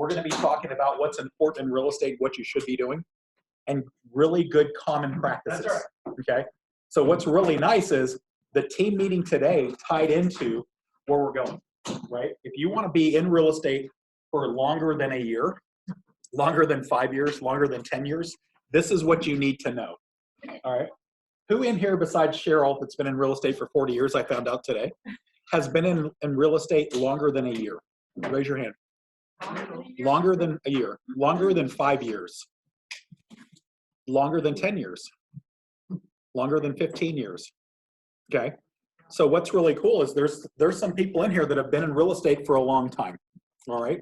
We're going to be talking about what's important in real estate, what you should be doing, and really good common practices. That's right. Okay? So what's really nice is the team meeting today tied into where we're going, right? If you want to be in real estate for longer than a year, longer than 5 years, longer than 10 years, this is what you need to know. All right? Who in here besides Cheryl, that's been in real estate for 40 years, I found out today, has been in real estate longer than a year? Raise your hand. Longer than a year. Longer than 5 years. Longer than 10 years. Longer than 15 years. Okay? So what's really cool is there's some people in here that have been in real estate for a long time. All right?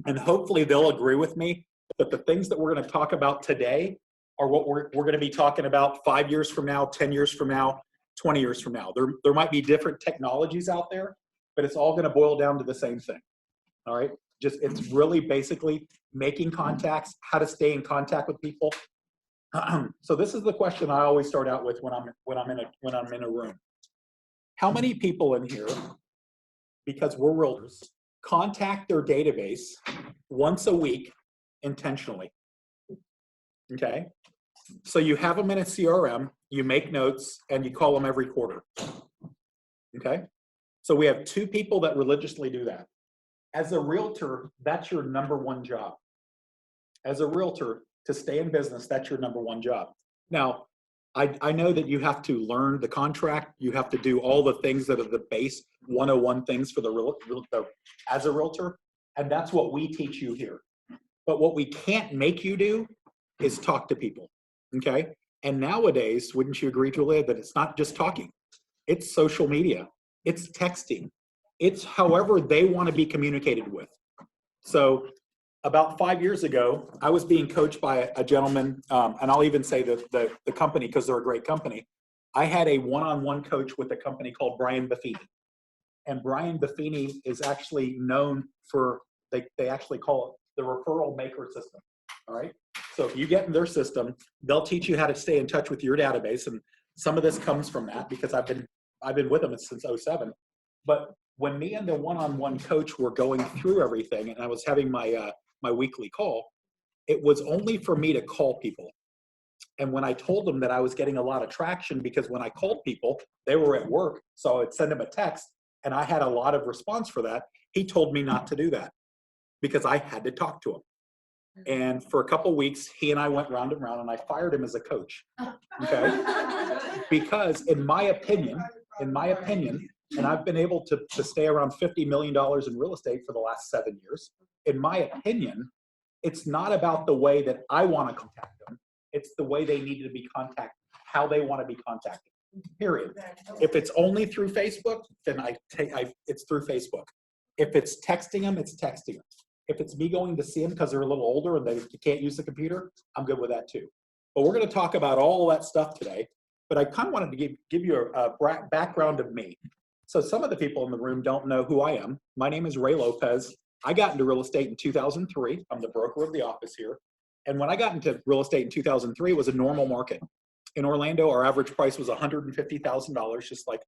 And hopefully they'll agree with me that the things that we're going to talk about today are what we're going to be talking about 5 years from now, 10 years from now, 20 years from now. There might be different technologies out there, but it's all going to boil down to the same thing. All right? It's really basically making contacts, how to stay in contact with people. So this is the question I always start out with when I'm in a room. How many people in here, because we're realtors, contact their database once a week intentionally? Okay? So you have them in a CRM, you make notes, and you call them every quarter. Okay? So we have 2 people that religiously do that. As a realtor, that's your number one job. As a realtor, to stay in business, that's your number one job. Now, I know that you have to learn the contract. You have to do all the things that are the base 101 things for as a realtor, and that's what we teach you here. But what we can't make you do is talk to people, okay? And nowadays, wouldn't you agree, Julia, that it's not just talking. It's social media. It's texting. It's however they want to be communicated with. So about 5 years ago, I was being coached by a gentleman, and I'll even say the company because they're a great company. I had a one-on-one coach with a company called Brian Buffini. And Brian Buffini is actually known for, they actually call it the referral maker system, all right? So if you get in their system, they'll teach you how to stay in touch with your database. And some of this comes from that because I've been with them since 2007. But when me and the one-on-one coach were going through everything and I was having my weekly call, it was only for me to call people. And when I told them that I was getting a lot of traction because when I called people, they were at work, so I'd send them a text and I had a lot of response for that, he told me not to do that because I had to talk to him. And for a couple of weeks, he and I went round and round and I fired him as a coach, okay? Because in my opinion, and I've been able to stay around $50 million in real estate for the last 7 years. In my opinion, it's not about the way that I want to contact them. It's the way they need to be contacted, how they want to be contacted, period. If it's only through Facebook, then it's through Facebook. If it's texting them, it's texting them. If it's me going to see them because they're a little older and they can't use the computer, I'm good with that too. But we're going to talk about all of that stuff today. But I kind of wanted to give you a background of me. So some of the people in the room don't know who I am. My name is Ray Lopez. I got into real estate in 2003. I'm the broker of the office here. And when I got into real estate in 2003, it was a normal market. In Orlando, our average price was $150,000, just like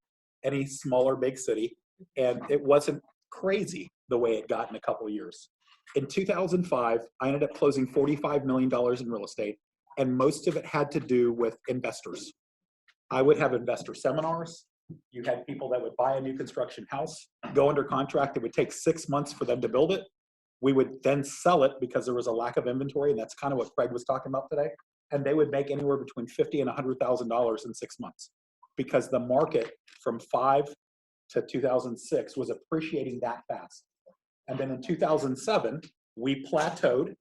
any smaller big city. And it wasn't crazy the way it got in a couple of years. In 2005, I ended up closing $45 million in real estate, and most of it had to do with investors. I would have investor seminars. You had people that would buy a new construction house, go under contract. It would take 6 months for them to build it. We would then sell it because there was a lack of inventory, and that's kind of what Craig was talking about today. And they would make anywhere between $50,000 and $100,000 in 6 months because the market from 5 to 2006 was appreciating that fast. And then in 2007, we plateaued.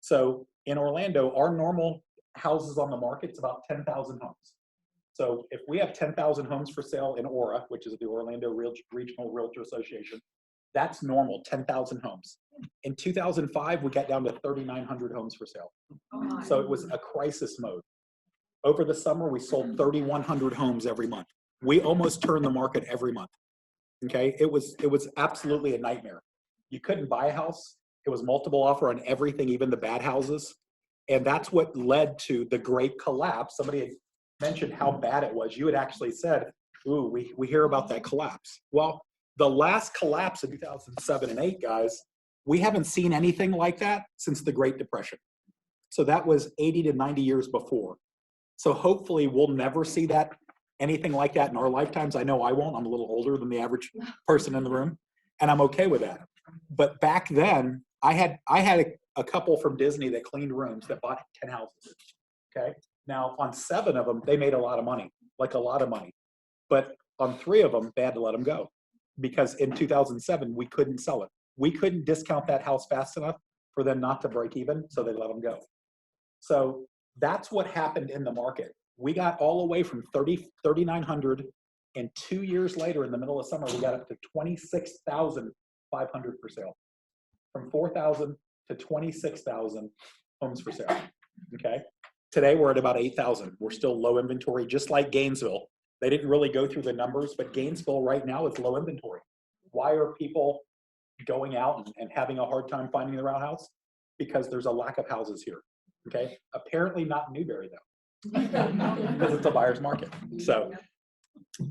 So in Orlando, our normal houses on the market is about 10,000 homes. So if we have 10,000 homes for sale in ORA, which is the Orlando Regional Realtor Association, that's normal, 10,000 homes. In 2005, we got down to 3,900 homes for sale. So it was a crisis mode. Over the summer, we sold 3,100 homes every month. We almost turned the market every month. Okay, it was absolutely a nightmare. You couldn't buy a house. It was multiple offer on everything, even the bad houses. And that's what led to the great collapse. Somebody had mentioned how bad it was. You had actually said, ooh, we hear about that collapse. Well, the last collapse in 2007 and 8, guys, We haven't seen anything like that since the Great Depression. So that was 80 to 90 years before. So hopefully we'll never see that, anything like that in our lifetimes. I know I won't. I'm a little older than the average person in the room, and I'm okay with that. But back then, I had a couple from Disney that cleaned rooms that bought 10 houses. Okay. Now on 7 of them, they made a lot of money, like a lot of money. But on 3 of them, they had to let them go because in 2007, we couldn't sell it. We couldn't discount that house fast enough for them not to break even, so they let them go. So that's what happened in the market. We got all the way from 3,900, and 2 years later, in the middle of summer, we got up to 26,500 for sale. From 4,000 to 26,000 homes for sale. Okay. Today we're at about 8,000. We're still low inventory, just like Gainesville. They didn't really go through the numbers, but Gainesville right now is low inventory. Why are people going out and having a hard time finding the right house? Because there's a lack of houses here. Okay. Apparently not Newberry though, because it's a buyer's market. So,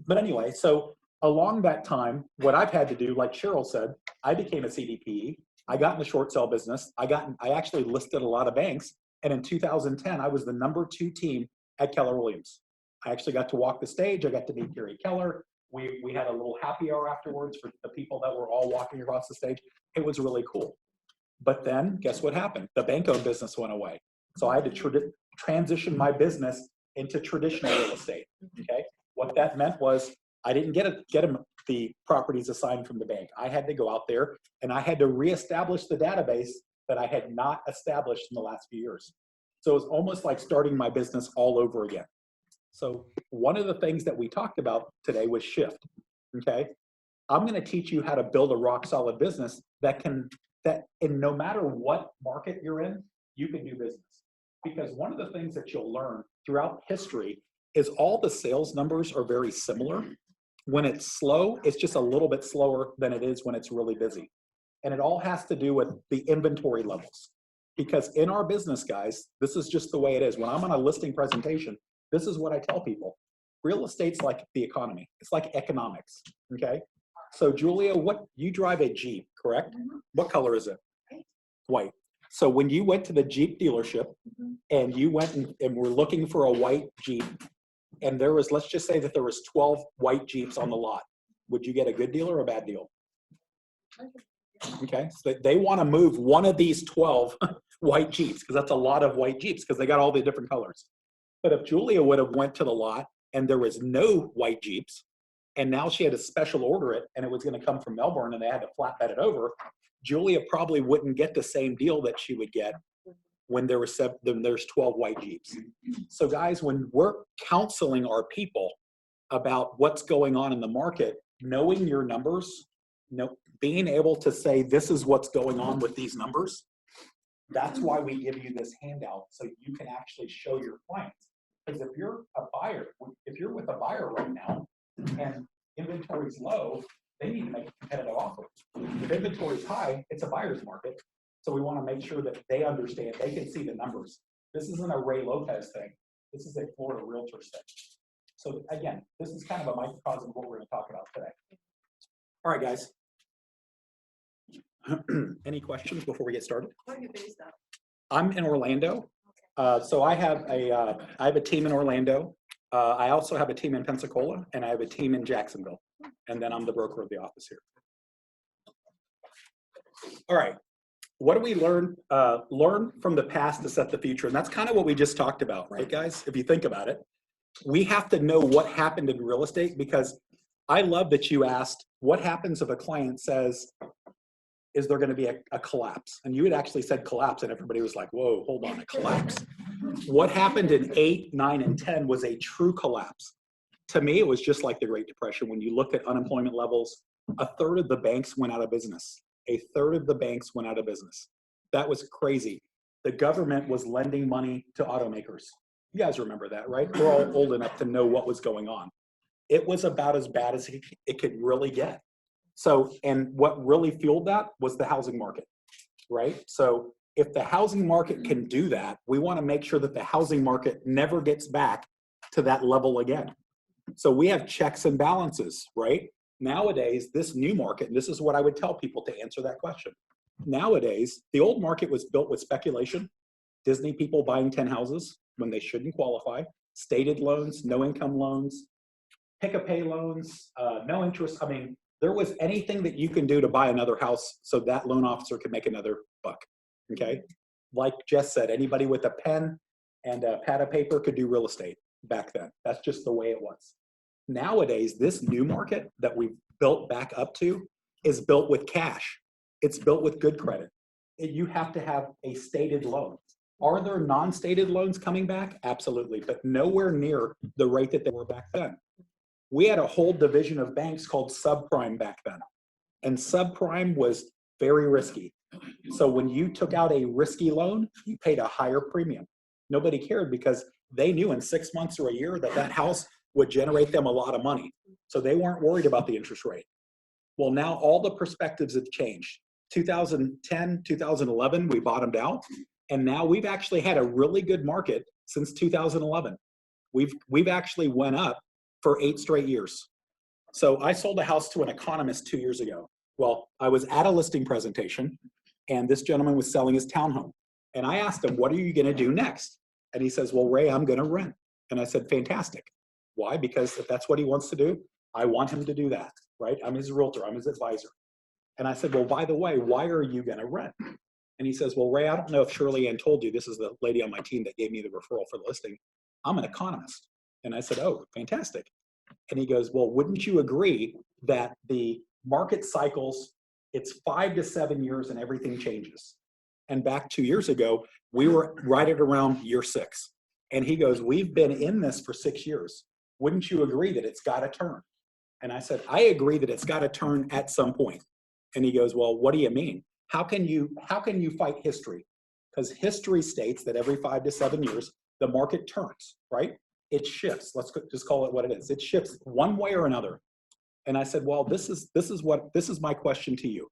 but anyway, so along that time, what I've had to do, like Cheryl said, I became a CDP. I got in the short sale business. I actually listed a lot of banks. And in 2010, I was the number 2 team at Keller Williams. I actually got to walk the stage. I got to meet Gary Keller. We had a little happy hour afterwards for the people that were all walking across the stage. It was really cool. But then guess what happened? The bank-owned business went away. So I had to transition my business into traditional real estate. Okay. What that meant was I didn't get them the properties assigned from the bank. I had to go out there and I had to reestablish the database that I had not established in the last few years. So it was almost like starting my business all over again. So one of the things that we talked about today was shift. Okay. I'm going to teach you how to build a rock solid business that in no matter what market you're in, you can do business. Because one of the things that you'll learn throughout history is all the sales numbers are very similar. When it's slow, it's just a little bit slower than it is when it's really busy. And it all has to do with the inventory levels. Because in our business, guys, this is just the way it is. When I'm on a listing presentation, this is what I tell people. Real estate's like the economy. It's like economics, okay? So Julia, you drive a Jeep, correct? Mm-hmm. What color is it? White. So when you went to the Jeep dealership and you went and were looking for a white Jeep, and there was, let's just say that there was 12 white Jeeps on the lot, would you get a good deal or a bad deal? Okay, so they want to move one of these 12 white Jeeps because that's a lot of white Jeeps because they got all the different colors. But if Julia would have went to the lot and there was no white Jeeps, and now she had to special order it and it was going to come from Melbourne and they had to flatbed it over, Julia probably wouldn't get the same deal that she would get when there's 12 white Jeeps. So guys, when we're counseling our people about what's going on in the market, knowing your numbers, being able to say, this is what's going on with these numbers, that's why we give you this handout so you can actually show your clients. Because if you're a buyer, if you're with a buyer right now and inventory is low, they need to make a competitive offer. If inventory is high, it's a buyer's market. So we want to make sure that they understand, they can see the numbers. This isn't a Ray Lopez thing. This is a Florida Realtors thing. So again, this is kind of a microcosm of what we're going to talk about today. All right, guys. Any questions before we get started? Where are you based at? I'm in Orlando. So I have a team in Orlando. I also have a team in Pensacola, and I have a team in Jacksonville. And then I'm the broker of the office here. All right. What do we learn? Learn from the past to set the future. And that's kind of what we just talked about, right, guys? If you think about it, we have to know what happened in real estate, because I love that you asked, what happens if a client says, is there going to be a collapse? And you had actually said collapse, and everybody was like, whoa, hold on, a collapse. What happened in 8, 9, and 10 was a true collapse. To me, it was just like the Great Depression. When you looked at unemployment levels, a third of the banks went out of business. A third of the banks went out of business. That was crazy. The government was lending money to automakers. You guys remember that, right? We're all old enough to know what was going on. It was about as bad as it could really get. So, and what really fueled that was the housing market, right? So if the housing market can do that, we want to make sure that the housing market never gets back to that level again. So we have checks and balances, right? Nowadays, this new market, and this is what I would tell people to answer that question. Nowadays, the old market was built with speculation. Disney people buying 10 houses when they shouldn't qualify, stated loans, no income loans, pick-a-pay loans, no interest. I mean, there was anything that you can do to buy another house so that loan officer could make another buck, okay? Like Jess said, anybody with a pen and a pad of paper could do real estate back then. That's just the way it was. Nowadays, this new market that we've built back up to is built with cash. It's built with good credit. You have to have a stated loan. Are there non-stated loans coming back? Absolutely, but nowhere near the rate that they were back then. We had a whole division of banks called subprime back then. And subprime was very risky. So when you took out a risky loan, you paid a higher premium. Nobody cared because they knew in 6 months or a year that that house would generate them a lot of money. So they weren't worried about the interest rate. Well, now all the perspectives have changed. 2010, 2011, we bottomed out. And now we've actually had a really good market since 2011. We've actually went up for 8 straight years. So I sold a house to an economist 2 years ago. Well, I was at a listing presentation and this gentleman was selling his townhome. And I asked him, what are you gonna do next? And he says, well, Ray, I'm gonna rent. And I said, fantastic. Why? Because if that's what he wants to do, I want him to do that, right? I'm his realtor, I'm his advisor. And I said, well, by the way, why are you gonna rent? And he says, well, Ray, I don't know if Shirley Ann told you, this is the lady on my team that gave me the referral for the listing. I'm an economist. And I said, oh, fantastic. And he goes, well, wouldn't you agree that the market cycles, it's 5 to 7 years and everything changes. And back 2 years ago, we were right at around year 6. And he goes, we've been in this for 6 years. Wouldn't you agree that it's got to turn? And I said, I agree that it's got to turn at some point. And he goes, well, what do you mean? How can you fight history? Because history states that every 5 to 7 years, the market turns, right? It shifts. Let's just call it what it is. It shifts one way or another. And I said, well, this is my question to you.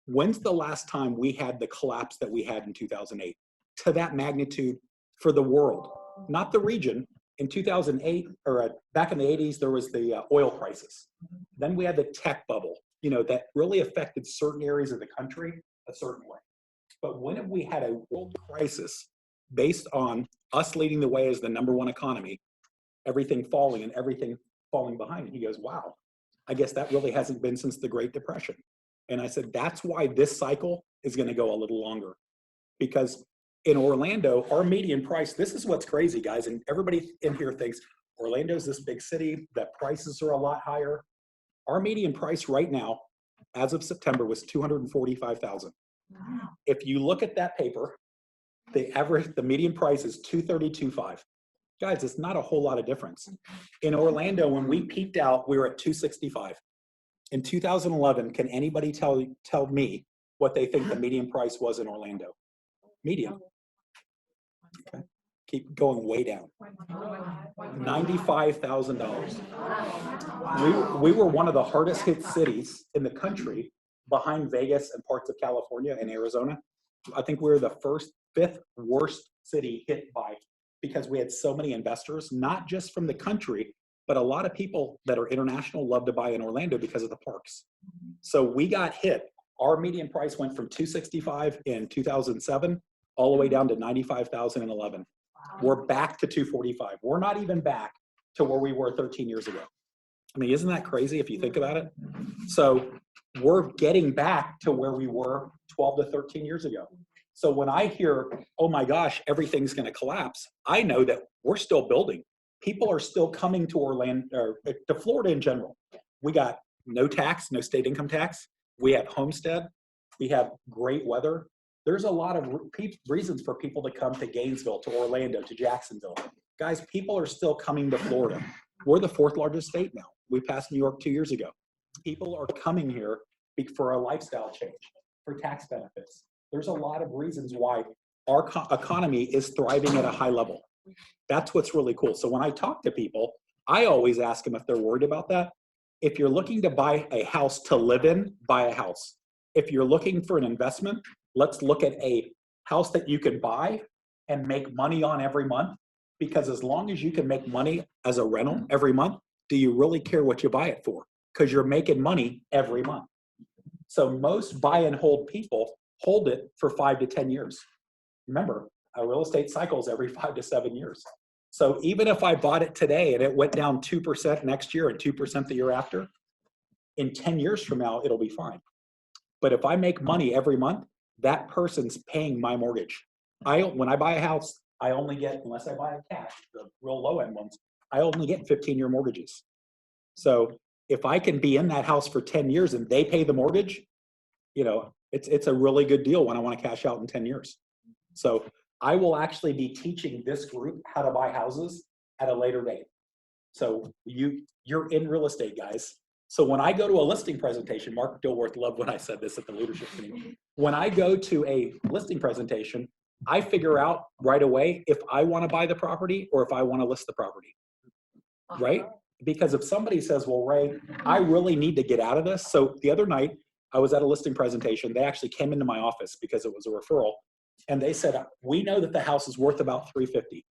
When's the last time we had the collapse that we had in 2008 to that magnitude for the world, not the region? In 2008 or back in the 80s, there was the oil crisis. Then we had the tech bubble, you know, that really affected certain areas of the country a certain way. But when have we had a world crisis based on us leading the way as the #1 economy, everything falling and everything falling behind? He goes, wow, I guess that really hasn't been since the Great Depression. And I said, that's why this cycle is going to go a little longer. Because in Orlando, our median price, this is what's crazy, guys, and everybody in here thinks Orlando's this big city, that prices are a lot higher. Our median price right now, as of September, was $245,000. Wow. If you look at that paper, the median price is $232,500. Guys, it's not a whole lot of difference. In Orlando, when we peaked out, we were at $265,000. In 2011, can anybody tell me what they think the median price was in Orlando? Median. Okay. Keep going way down. $95,000. We were one of the hardest hit cities in the country behind Vegas and parts of California and Arizona. I think we were the fifth worst city hit by, because we had so many investors, not just from the country, but a lot of people that are international love to buy in Orlando because of the parks. So we got hit. Our median price went from $265,000 in 2007 all the way down to $95,000 in 2011. We're back to $245,000. We're not even back to where we were 13 years ago. I mean, isn't that crazy if you think about it? So we're getting back to where we were 12 to 13 years ago. So when I hear, oh my gosh, everything's going to collapse, I know that we're still building. People are still coming to Orlando, or to Florida in general. We got no tax, no state income tax. We have homestead. We have great weather. There's a lot of reasons for people to come to Gainesville, to Orlando, to Jacksonville. Guys, people are still coming to Florida. We're the 4th largest state now. We passed New York 2 years ago. People are coming here for a lifestyle change, for tax benefits. There's a lot of reasons why our economy is thriving at a high level. That's what's really cool. So when I talk to people, I always ask them if they're worried about that. If you're looking to buy a house to live in, buy a house. If you're looking for an investment, let's look at a house that you can buy and make money on every month. Because as long as you can make money as a rental every month, do you really care what you buy it for? Because you're making money every month. So most buy and hold people hold it for 5 to 10 years. Remember, a real estate cycle is every 5 to 7 years. So even if I bought it today and it went down 2% next year and 2% the year after, in 10 years from now, it'll be fine. But if I make money every month, that person's paying my mortgage. When I buy a house, I only get, unless I buy a cash, the real low end ones, I only get 15-year mortgages. So if I can be in that house for 10 years and they pay the mortgage, it's a really good deal when I want to cash out in 10 years. So I will actually be teaching this group how to buy houses at a later date. So you're in real estate, guys. So when I go to a listing presentation, Mark Dilworth loved when I said this at the leadership meeting. When I go to a listing presentation, I figure out right away if I want to buy the property or if I want to list the property, right? Because if somebody says, well, Ray, I really need to get out of this. So the other night I was at a listing presentation. They actually came into my office because it was a referral. And they said, we know that the house is worth about $350,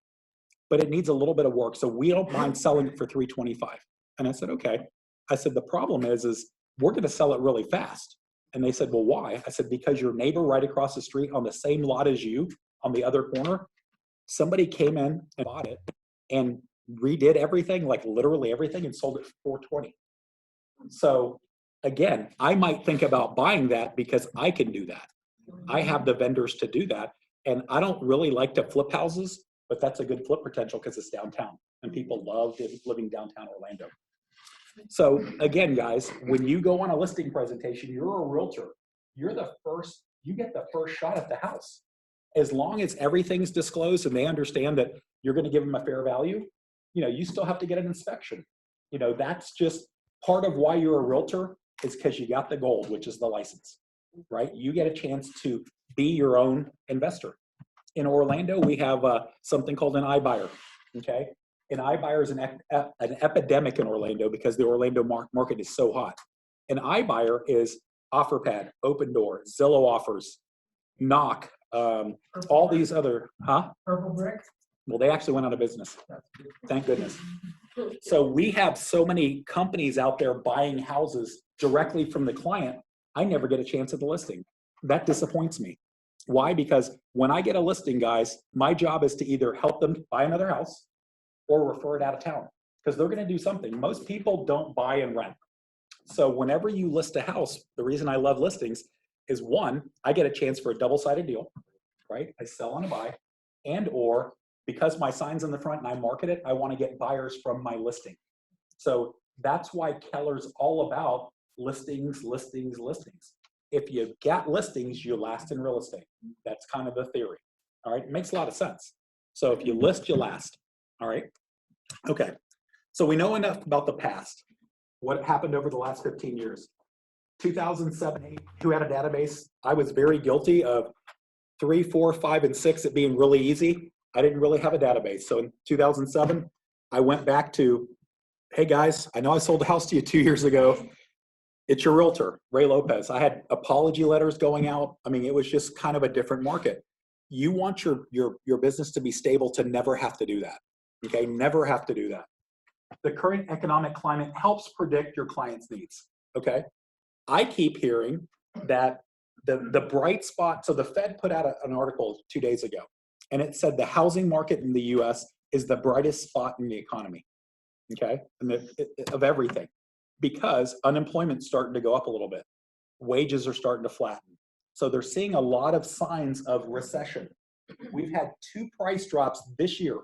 but it needs a little bit of work. So we don't mind selling it for $325. And I said, okay. I said, the problem is we're going to sell it really fast. And they said, well, why? I said, because your neighbor right across the street on the same lot as you on the other corner, somebody came in and bought it and redid everything, like literally everything, and sold it for $420. So again, I might think about buying that because I can do that. I have the vendors to do that. And I don't really like to flip houses, but that's a good flip potential because it's downtown and people love living downtown Orlando. So again, guys, when you go on a listing presentation, you're a realtor. You get the first shot at the house. As long as everything's disclosed and they understand that you're going to give them a fair value, you still have to get an inspection. That's just part of why you're a realtor, is because you got the gold, which is the license, right? You get a chance to be your own investor. In Orlando, we have something called an iBuyer, okay? An iBuyer is an epidemic in Orlando because the Orlando market is so hot. An iBuyer is OfferPad, Open Door, Zillow Offers, Knock, all these other, Purple Brick? Well, they actually went out of business. Thank goodness. So we have so many companies out there buying houses directly from the client. I never get a chance at the listing. That disappoints me. Why? Because when I get a listing, guys, my job is to either help them buy another house or refer it out of town, because they're going to do something. Most people don't buy and rent. So whenever you list a house, the reason I love listings is, one, I get a chance for a double-sided deal, right? I sell and I buy, and or because my sign's in the front and I market it, I want to get buyers from my listing. So that's why Keller's all about listings, listings, listings. If you've got listings, you last in real estate. That's kind of the theory. All right, it makes a lot of sense. So if you list, you last. All right. Okay. So we know enough about the past. What happened over the last 15 years? 2007, 8, who had a database? I was very guilty of 3, 4, 5, and 6, it being really easy. I didn't really have a database. So in 2007, I went back to, hey guys, I know I sold a house to you 2 years ago. It's your realtor, Ray Lopez. I had apology letters going out. I mean, it was just kind of a different market. You want your business to be stable, to never have to do that. Okay, never have to do that. The current economic climate helps predict your client's needs. Okay, I keep hearing that the bright spot. So the Fed put out an article 2 days ago, and it said the housing market in the U.S. is the brightest spot in the economy. Okay, of everything, because unemployment's starting to go up a little bit, wages are starting to flatten. So they're seeing a lot of signs of recession. We've had 2 price drops this year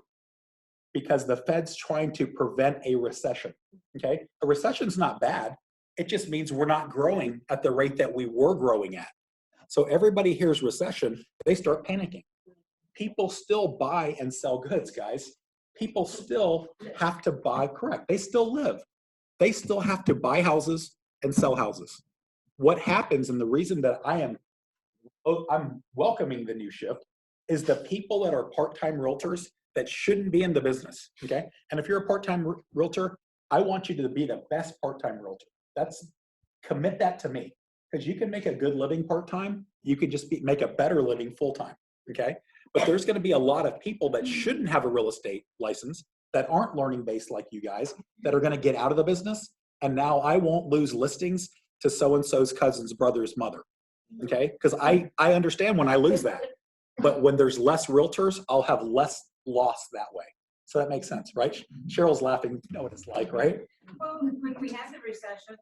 because the Fed's trying to prevent a recession, okay? A recession's not bad. It just means we're not growing at the rate that we were growing at. So everybody hears recession, they start panicking. People still buy and sell goods, guys. People still have to buy, correct, they still live. They still have to buy houses and sell houses. What happens, and the reason that I'm welcoming the new shift, is the people that are part-time realtors that shouldn't be in the business, okay? And if you're a part-time realtor, I want you to be the best part-time realtor. Commit that to me, because you can make a good living part-time. You could just make a better living full-time, okay? But there's gonna be a lot of people that shouldn't have a real estate license, that aren't learning based like you guys, that are gonna get out of the business. And now I won't lose listings to so-and-so's cousin's brother's mother. okay? Because I understand when I lose that. But when there's less realtors, I'll have less loss that way. So that makes sense, right? Cheryl's laughing. You know what it's like, right? Well, when we had the recession,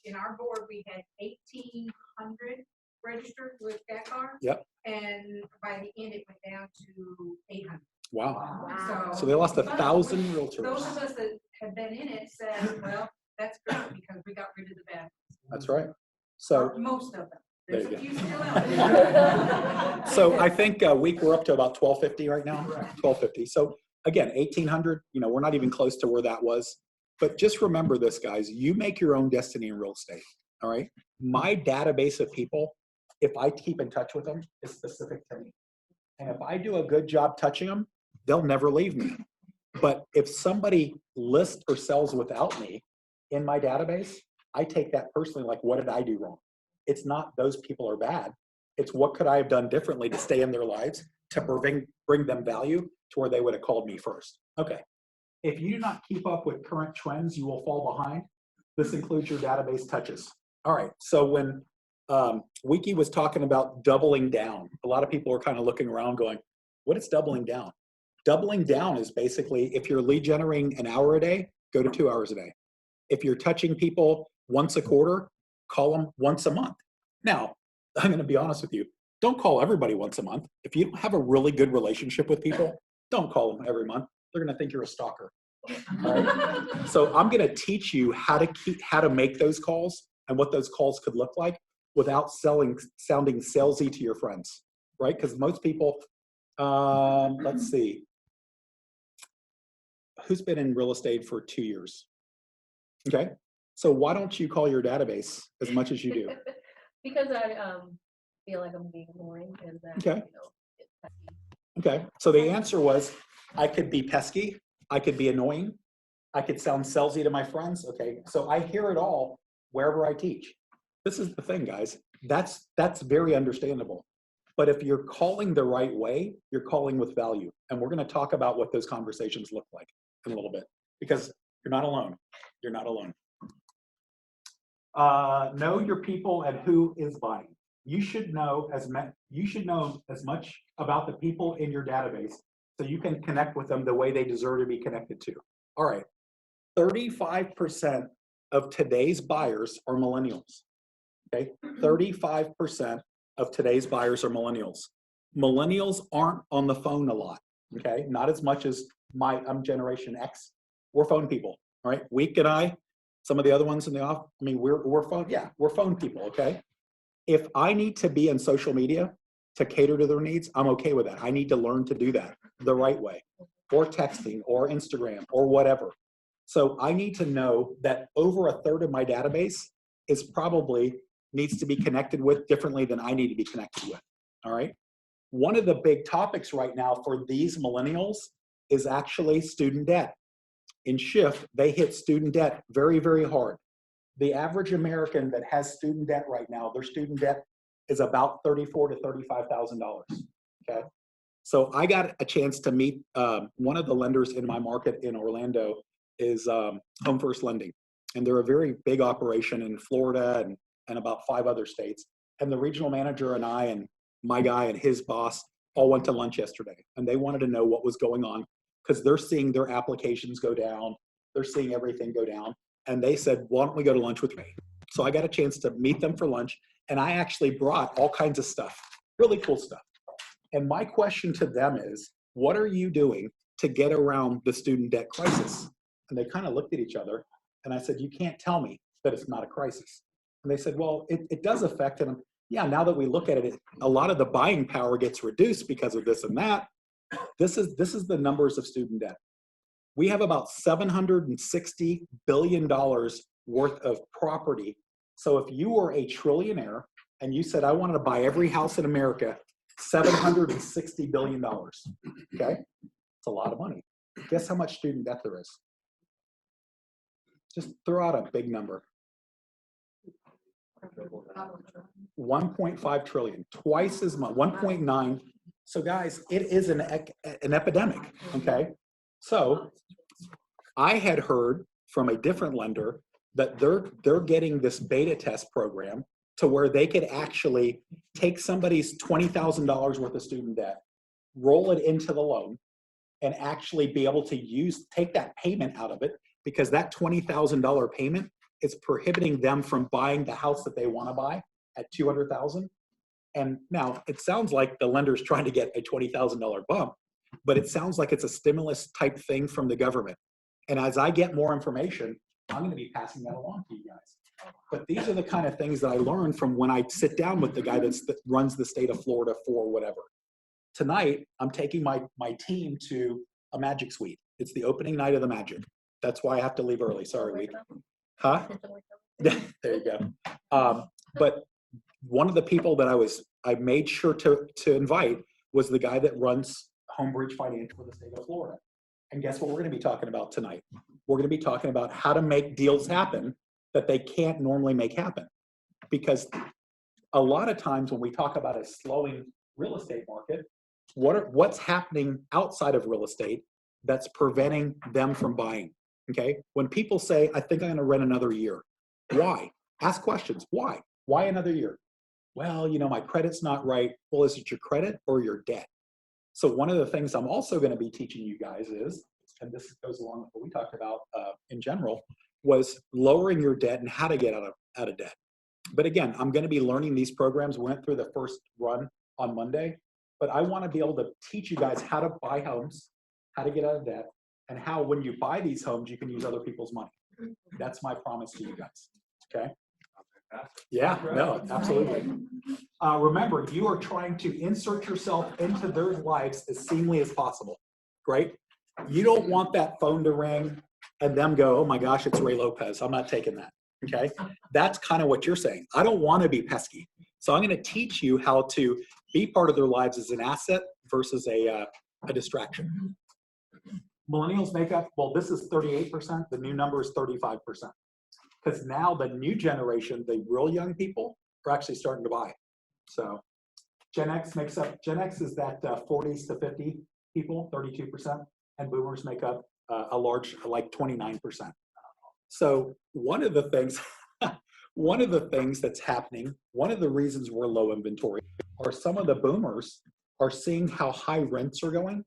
in our board, we had 1,800 registered with that card. Yep. And by the end, it went down to 800. Wow. Wow. So they lost 1,000 realtors. Those of us that have been in it said, well, that's great because we got rid of the bad ones. That's right. So most of them. There There's you a go. few still out there. So I think we're up to about 1,250 right now. 1,250. So again, 1,800. You know, we're not even close to where that was. But just remember this, guys. You make your own destiny in real estate. All right. My database of people, if I keep in touch with them, is specific to me. And if I do a good job touching them, they'll never leave me. But if somebody lists or sells without me in my database, I take that personally, like, what did I do wrong? It's not those people are bad. It's what could I have done differently to stay in their lives, to bring them value to where they would have called me first. Okay. If you do not keep up with current trends, you will fall behind. This includes your database touches. All right. So when Wiki was talking about doubling down, a lot of people are kind of looking around going, what is doubling down? Doubling down is basically if you're lead generating an hour a day, go to 2 hours a day. If you're touching people once a quarter, call them once a month. Now, I'm going to be honest with you. Don't call everybody once a month. If you don't have a really good relationship with people, don't call them every month. They're going to think you're a stalker. All right? So I'm going to teach you how to make those calls and what those calls could look like without sounding salesy to your friends, right? Because most people, let's see, who's been in real estate for 2 years? Okay. So why don't you call your database as much as you do? Because I feel like I'm being annoying and that, okay. Okay. So the answer was, I could be pesky, I could be annoying, I could sound salesy to my friends. Okay. So I hear it all wherever I teach. This is the thing, guys. That's very understandable. But if you're calling the right way, you're calling with value. And we're going to talk about what those conversations look like in a little bit, because you're not alone. You're not alone. Know your people and who is buying. You should know as much about the people in your database so you can connect with them the way they deserve to be connected to. All right, 35% of today's buyers are millennials. Okay, 35% of today's buyers are millennials. Millennials aren't on the phone a lot. Okay, not as much as I'm Generation X. We're phone people. All right, Week and I. Some of the other ones in the office, I mean, we're phone people, okay? If I need to be in social media to cater to their needs, I'm okay with that. I need to learn to do that the right way, or texting, or Instagram, or whatever. So I need to know that over a third of my database is probably needs to be connected with differently than I need to be connected with, all right? One of the big topics right now for these millennials is actually student debt. In Shift, they hit student debt very, very hard. The average American that has student debt right now, their student debt is about $34,000 to $35,000. Okay, so I got a chance to meet one of the lenders in my market in Orlando is Home First Lending, and they're a very big operation in Florida and about 5 other states. And the regional manager and I and my guy and his boss all went to lunch yesterday, and they wanted to know what was going on, because they're seeing their applications go down. They're seeing everything go down. And they said, why don't we go to lunch with me? So I got a chance to meet them for lunch. And I actually brought all kinds of stuff, really cool stuff. And my question to them is, what are you doing to get around the student debt crisis? And they kind of looked at each other. And I said, you can't tell me that it's not a crisis. And they said, well, it does affect it. Yeah, now that we look at it, a lot of the buying power gets reduced because of this and that. This is the numbers of student debt. We have about $760 billion worth of property. So if you were a trillionaire and you said, I wanted to buy every house in America, $760 billion, okay? It's a lot of money. Guess how much student debt there is? Just throw out a big number. 1.5 trillion, twice as much, 1.9. So guys, it is an epidemic, okay? So I had heard from a different lender that they're getting this beta test program to where they could actually take somebody's $20,000 worth of student debt, roll it into the loan, and actually be able to take that payment out of it, because that $20,000 payment is prohibiting them from buying the house that they want to buy at $200,000. And now it sounds like the lender's trying to get a $20,000 bump, but it sounds like it's a stimulus type thing from the government. And as I get more information, I'm going to be passing that along to you guys. But these are the kind of things that I learned from when I sit down with the guy that runs the state of Florida for whatever. Tonight, I'm taking my team to a Magic Suite. It's the opening night of the Magic. That's why I have to leave early. Sorry, week. Huh? There you go. But one of the people that I made sure to invite was the guy that runs Homebridge Financial for the state of Florida. And guess what we're going to be talking about tonight? We're going to be talking about how to make deals happen that they can't normally make happen. Because a lot of times when we talk about a slowing real estate market, what's happening outside of real estate that's preventing them from buying? Okay. When people say, I think I'm going to rent another year. Why? Ask questions. Why? Why another year? Well, my credit's not right. Well, is it your credit or your debt? So one of the things I'm also going to be teaching you guys is, and this goes along with what we talked about in general, was lowering your debt and how to get out of debt. But again, I'm going to be learning these programs. We went through the first run on Monday, but I want to be able to teach you guys how to buy homes, how to get out of debt, and how when you buy these homes, you can use other people's money. That's my promise to you guys. Okay? Yeah, no, absolutely. Remember, you are trying to insert yourself into their lives as seamlessly as possible, right? You don't want that phone to ring and them go, oh my gosh, it's Ray Lopez. I'm not taking that, okay? That's kind of what you're saying. I don't want to be pesky. So I'm going to teach you how to be part of their lives as an asset versus a distraction. Millennials make up, well, this is 38%. The new number is 35%. Because now the new generation, the real young people, are actually starting to buy. So Gen X is that 40s to 50 people, 32%, and boomers make up a large, like 29%. So one of the things that's happening, one of the reasons we're low inventory, are some of the boomers are seeing how high rents are going,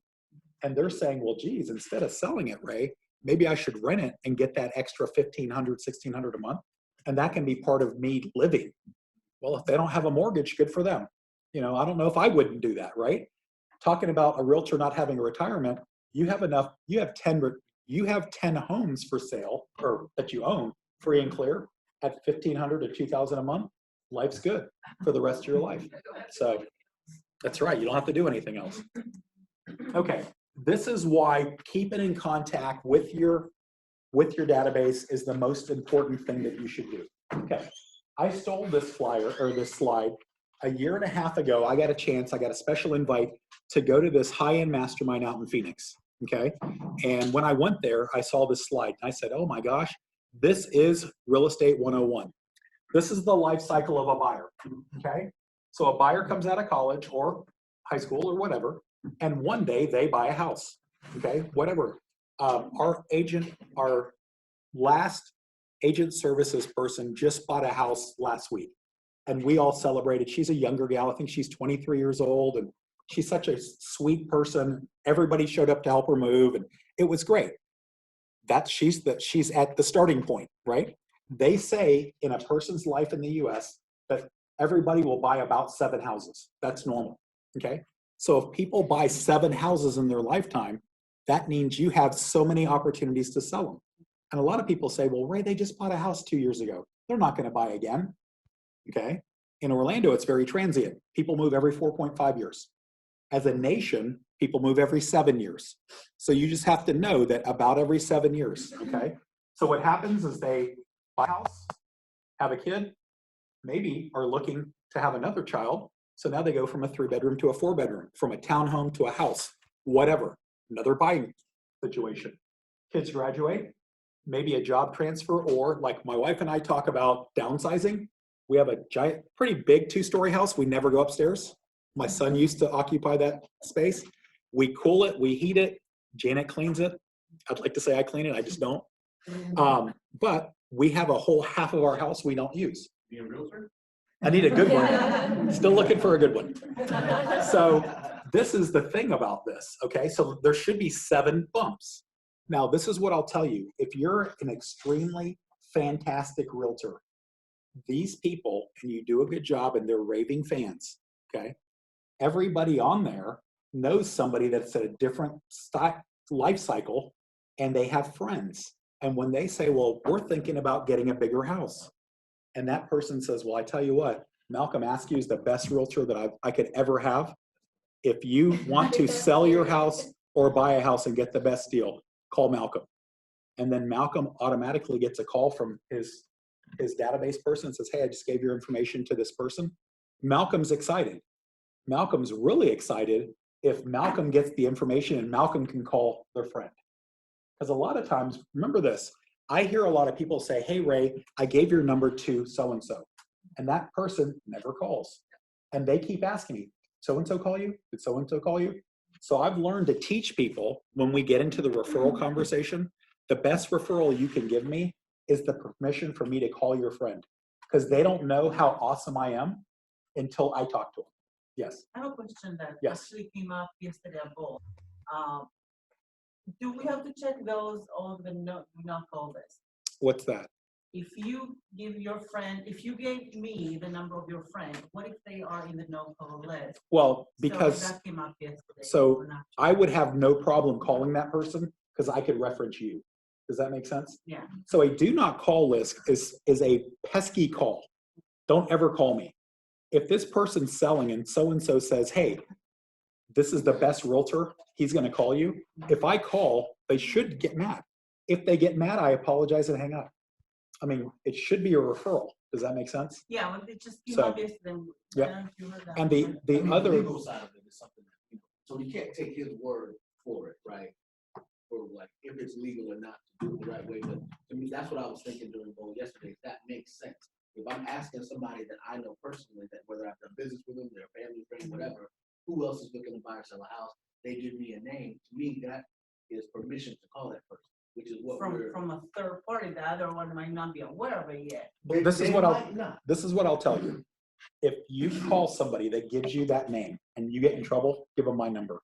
and they're saying, well, geez, instead of selling it, Ray, maybe I should rent it and get that extra $1,500, $1,600 a month, and that can be part of me living. Well, if they don't have a mortgage, good for them. I don't know if I wouldn't do that, right? Talking about a realtor not having a retirement, you have 10 homes for sale, or that you own free and clear at $1,500 to $2,000 a month. Life's good for the rest of your life. So that's right. You don't have to do anything else. Okay. This is why keeping in contact with your database is the most important thing that you should do. Okay. I stole this flyer or this slide a year and a half ago. I got a special invite to go to this high-end mastermind out in Phoenix. Okay. And when I went there, I saw this slide and I said, oh my gosh, this is real estate 101. This is the life cycle of a buyer. Okay. So a buyer comes out of college or high school or whatever, and one day they buy a house. Okay. Whatever. Our last agent services person just bought a house last week, and we all celebrated. She's a younger gal. I think she's 23 years old, and she's such a sweet person. Everybody showed up to help her move, and it was great. She's at the starting point, right? They say in a person's life in the US that everybody will buy about 7 houses. That's normal, okay? So if people buy 7 houses in their lifetime, that means you have so many opportunities to sell them. And a lot of people say, well, Ray, they just bought a house 2 years ago. They're not going to buy again, okay? In Orlando, it's very transient. People move every 4.5 years. As a nation, people move every 7 years. So you just have to know that about every 7 years, okay? So what happens is they buy a house, have a kid, maybe are looking to have another child. So now they go from a 3-bedroom to a 4-bedroom, from a townhome to a house, whatever, another buying situation. Kids graduate, maybe a job transfer, or like my wife and I talk about downsizing. We have a giant, pretty big 2-story house. We never go upstairs. My son used to occupy that space. We cool it, we heat it. Janet cleans it. I'd like to say I clean it, I just don't. But we have a whole half of our house we don't use. Being a realtor? I need a good one. Still looking for a good one. So this is the thing about this, okay? So there should be 7 bumps. Now, this is what I'll tell you. If you're an extremely fantastic realtor, these people, and you do a good job and they're raving fans, okay? Everybody on there knows somebody that's at a different life cycle and they have friends. And when they say, well, we're thinking about getting a bigger house. And that person says, well, I tell you what, Malcolm Askew is the best realtor that I could ever have. If you want to sell your house or buy a house and get the best deal, call Malcolm. And then Malcolm automatically gets a call from his database person and says, hey, I just gave your information to this person. Malcolm's excited. Malcolm's really excited if Malcolm gets the information and Malcolm can call their friend. Because a lot of times, remember this, I hear a lot of people say, hey, Ray, I gave your number to so-and-so. And that person never calls. And they keep asking me, so-and-so call you? Did so-and-so call you? So I've learned to teach people when we get into the referral conversation, the best referral you can give me is the permission for me to call your friend. Because they don't know how awesome I am until I talk to them. Yes. I have a question that Yes. actually came up yesterday at both. Do we have to check those on the do not call list? What's that? If you give your friend, if you gave me the number of your friend, what if they are in the no call list? Well, So because that came up yesterday. so We're not- I would have no problem calling that person because I could reference you. Does that make sense? Yeah. So a do not call list is a pesky call. Don't ever call me. If this person's selling and so says, hey, this is the best realtor, he's going to call you. If I call, they should get mad. If they get mad, I apologize and hang up. I mean, it should be a referral. Does that make sense? Yeah, when it just came So, up yesterday. yep. I don't know if you heard that. And the I mean, other, the legal side of it is something that, so you can't take his word for it, right? Or like, if it's legal or not to do it the right way, but to me, that's what I was thinking during the vote yesterday, that makes sense. If I'm asking somebody that I know personally, that whether I've done business with them, their family, friend, whatever, who else is looking to buy or sell a house, they give me a name, to me, that is permission to call that person, which is what we're. From a third party, the other one might not be aware of it yet. this is They what might not. this is what I'll tell you. If you call somebody that gives you that name and you get in trouble, give them my number.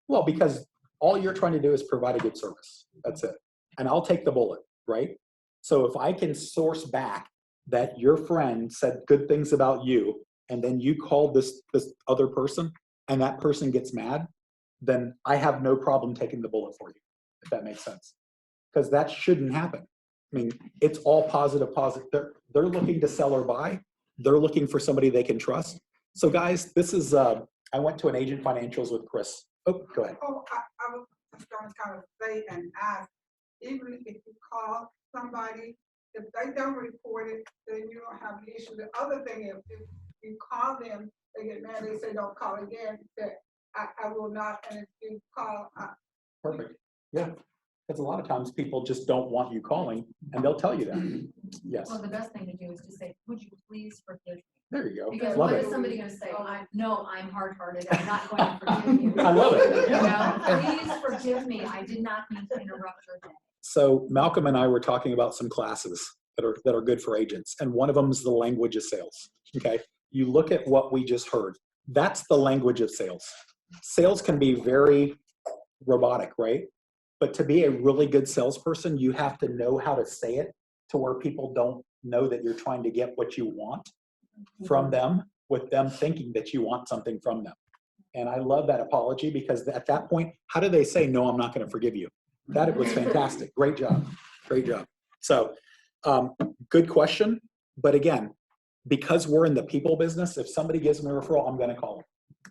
Well, because all you're trying to do is provide a good service. That's it. And I'll take the bullet, right? So if I can source back that your friend said good things about you, and then you called this other person and that person gets mad, then I have no problem taking the bullet for you, if that makes sense. Because that shouldn't happen. I mean, it's all positive. They're looking to sell or buy. They're looking for somebody they can trust. So guys, this is, I went to an Agent Financials with Chris. Oh, go ahead. Oh, I was going to kind of say and ask, even if you call somebody, if they don't report it, then you don't have the issue. The other thing is, if you call them, they get mad, they say, don't call again, that I will not, and if you call. Perfect. Yeah. Because a lot of times people just don't want you calling and they'll tell you that. Yes. Well, the best thing to do is to say, would you please forgive me? There you go. Because Love what it. is somebody gonna say? I'm hard-hearted, I'm not going to forgive you. I love it. You Yeah. know, please forgive me, I did not mean to interrupt your day. So Malcolm and I were talking about some classes that are good for agents. And one of them is the language of sales. Okay. You look at what we just heard. That's the language of sales. Sales can be very robotic, right? But to be a really good salesperson, you have to know how to say it to where people don't know that you're trying to get what you want from them, with them thinking that you want something from them. And I love that apology, because at that point, how do they say, no, I'm not going to forgive you? That was fantastic. Great job. Great job. So good question. But again, because we're in the people business, if somebody gives me a referral, I'm going to call them.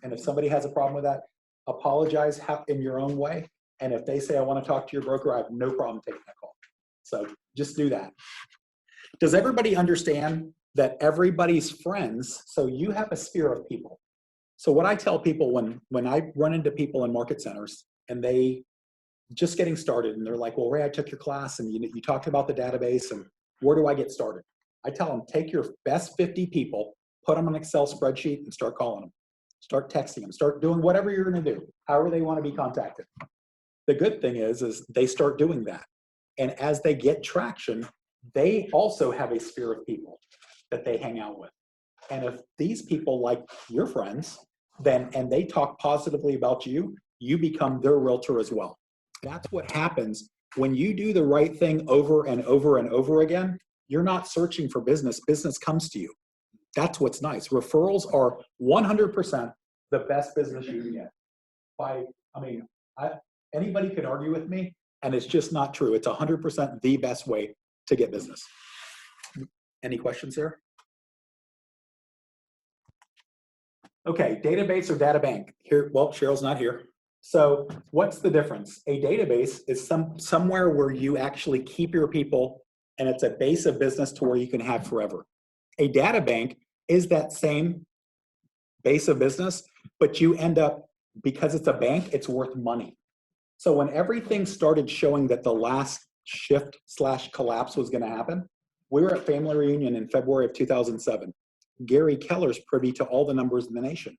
And if somebody has a problem with that, apologize in your own way. And if they say, I want to talk to your broker, I have no problem taking that call. So just do that. Does everybody understand that everybody's friends? So you have a sphere of people. So what I tell people when I run into people in market centers and they just getting started and they're like, well, Ray, I took your class and you talked about the database and where do I get started? I tell them, take your best 50 people, put them on an Excel spreadsheet and start calling them. Start texting them, start doing whatever you're going to do, however they want to be contacted. The good thing is they start doing that. And as they get traction, they also have a sphere of people that they hang out with. And if these people like your friends, then, and they talk positively about you, you become their realtor as well. That's what happens when you do the right thing over and over and over again. You're not searching for business. Business comes to you. That's what's nice. Referrals are 100% the best business you can get. Anybody could argue with me, and it's just not true. It's 100% the best way to get business. Any questions there? Okay, database or data bank. Here, well, Cheryl's not here. So what's the difference? A database is somewhere where you actually keep your people, and it's a base of business to where you can have forever. A data bank is that same base of business, but you end up, because it's a bank, it's worth money. So when everything started showing that the last shift/collapse was going to happen, we were at family reunion in February of 2007. Gary Keller's privy to all the numbers in the nation.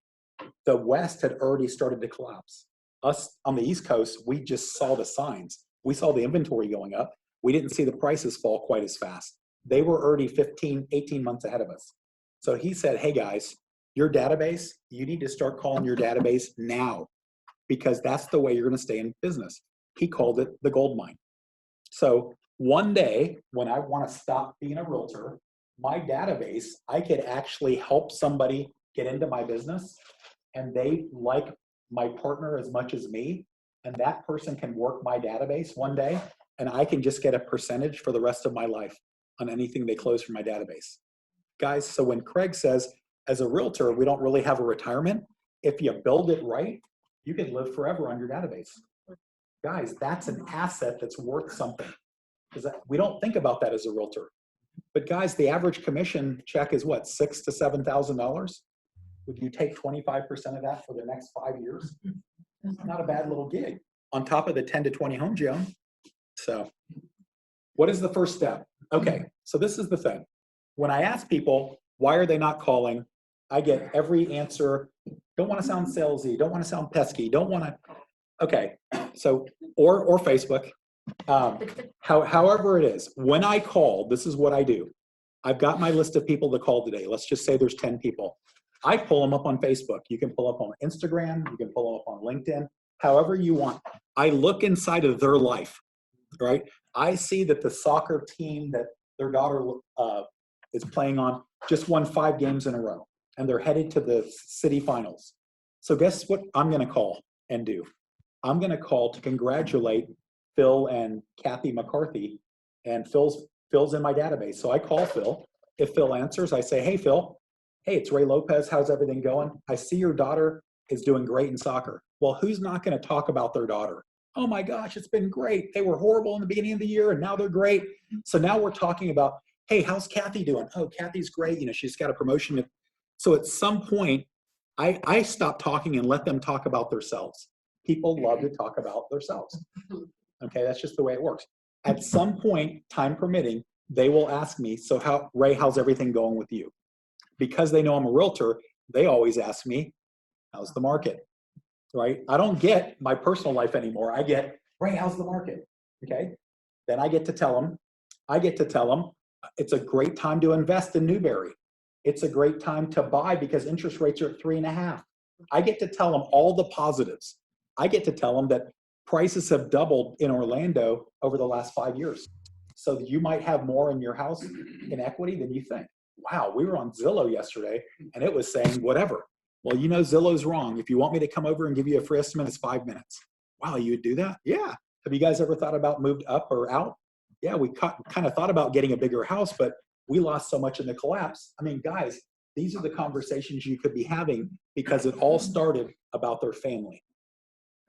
The West had already started to collapse. Us on the East Coast, we just saw the signs. We saw the inventory going up. We didn't see the prices fall quite as fast. They were already 15, 18 months ahead of us. So he said, hey guys, your database, you need to start calling your database now, because that's the way you're going to stay in business. He called it the gold mine. So one day when I want to stop being a realtor, my database, I could actually help somebody get into my business, and they like my partner as much as me, and that person can work my database one day, and I can just get a percentage for the rest of my life on anything they close from my database. Guys, so when Craig says, as a realtor, we don't really have a retirement, if you build it right, you can live forever on your database. Guys, that's an asset that's worth something. Because we don't think about that as a realtor. But guys, the average commission check is what, $6,000 to $7,000? Would you take 25% of that for the next 5 years? Not a bad little gig on top of the 10 to 20 homes you own. So what is the first step? Okay, so this is the thing. When I ask people, why are they not calling? I get every answer. Don't want to sound salesy. Don't want to sound pesky. Don't want to. Okay, so, or Facebook. However it is, when I call, this is what I do. I've got my list of people to call today. Let's just say there's 10 people. I pull them up on Facebook. You can pull up on Instagram. You can pull them up on LinkedIn, however you want. I look inside of their life, right? I see that the soccer team that their daughter is playing on just won 5 games in a row, and they're headed to the city finals. So guess what I'm going to call and do? I'm going to call to congratulate Phil and Kathy McCarthy, and Phil's in my database. So I call Phil. If Phil answers, I say, hey, Phil, hey, it's Ray Lopez. How's everything going? I see your daughter is doing great in soccer. Well, who's not going to talk about their daughter? Oh my gosh, it's been great. They were horrible in the beginning of the year, and now they're great. So now we're talking about, hey, how's Kathy doing? Oh, Kathy's great. You know, she's got a promotion. So at some point, I stop talking and let them talk about themselves. People love to talk about themselves. Okay, that's just the way it works. At some point, time permitting, they will ask me, so Ray, how's everything going with you? Because they know I'm a realtor, they always ask me, how's the market? Right? I don't get my personal life anymore. I get, Ray, how's the market? Okay. Then I get to tell them, it's a great time to invest in Newberry. It's a great time to buy because interest rates are at 3.5. I get to tell them all the positives. I get to tell them that prices have doubled in Orlando over the last 5 years. So you might have more in your house in equity than you think. Wow, we were on Zillow yesterday and it was saying whatever. Well, you know, Zillow's wrong. If you want me to come over and give you a free estimate, it's 5 minutes. Wow, you would do that? Yeah. Have you guys ever thought about moved up or out? Yeah, we kind of thought about getting a bigger house, but we lost so much in the collapse. I mean, guys, these are the conversations you could be having because it all started about their family.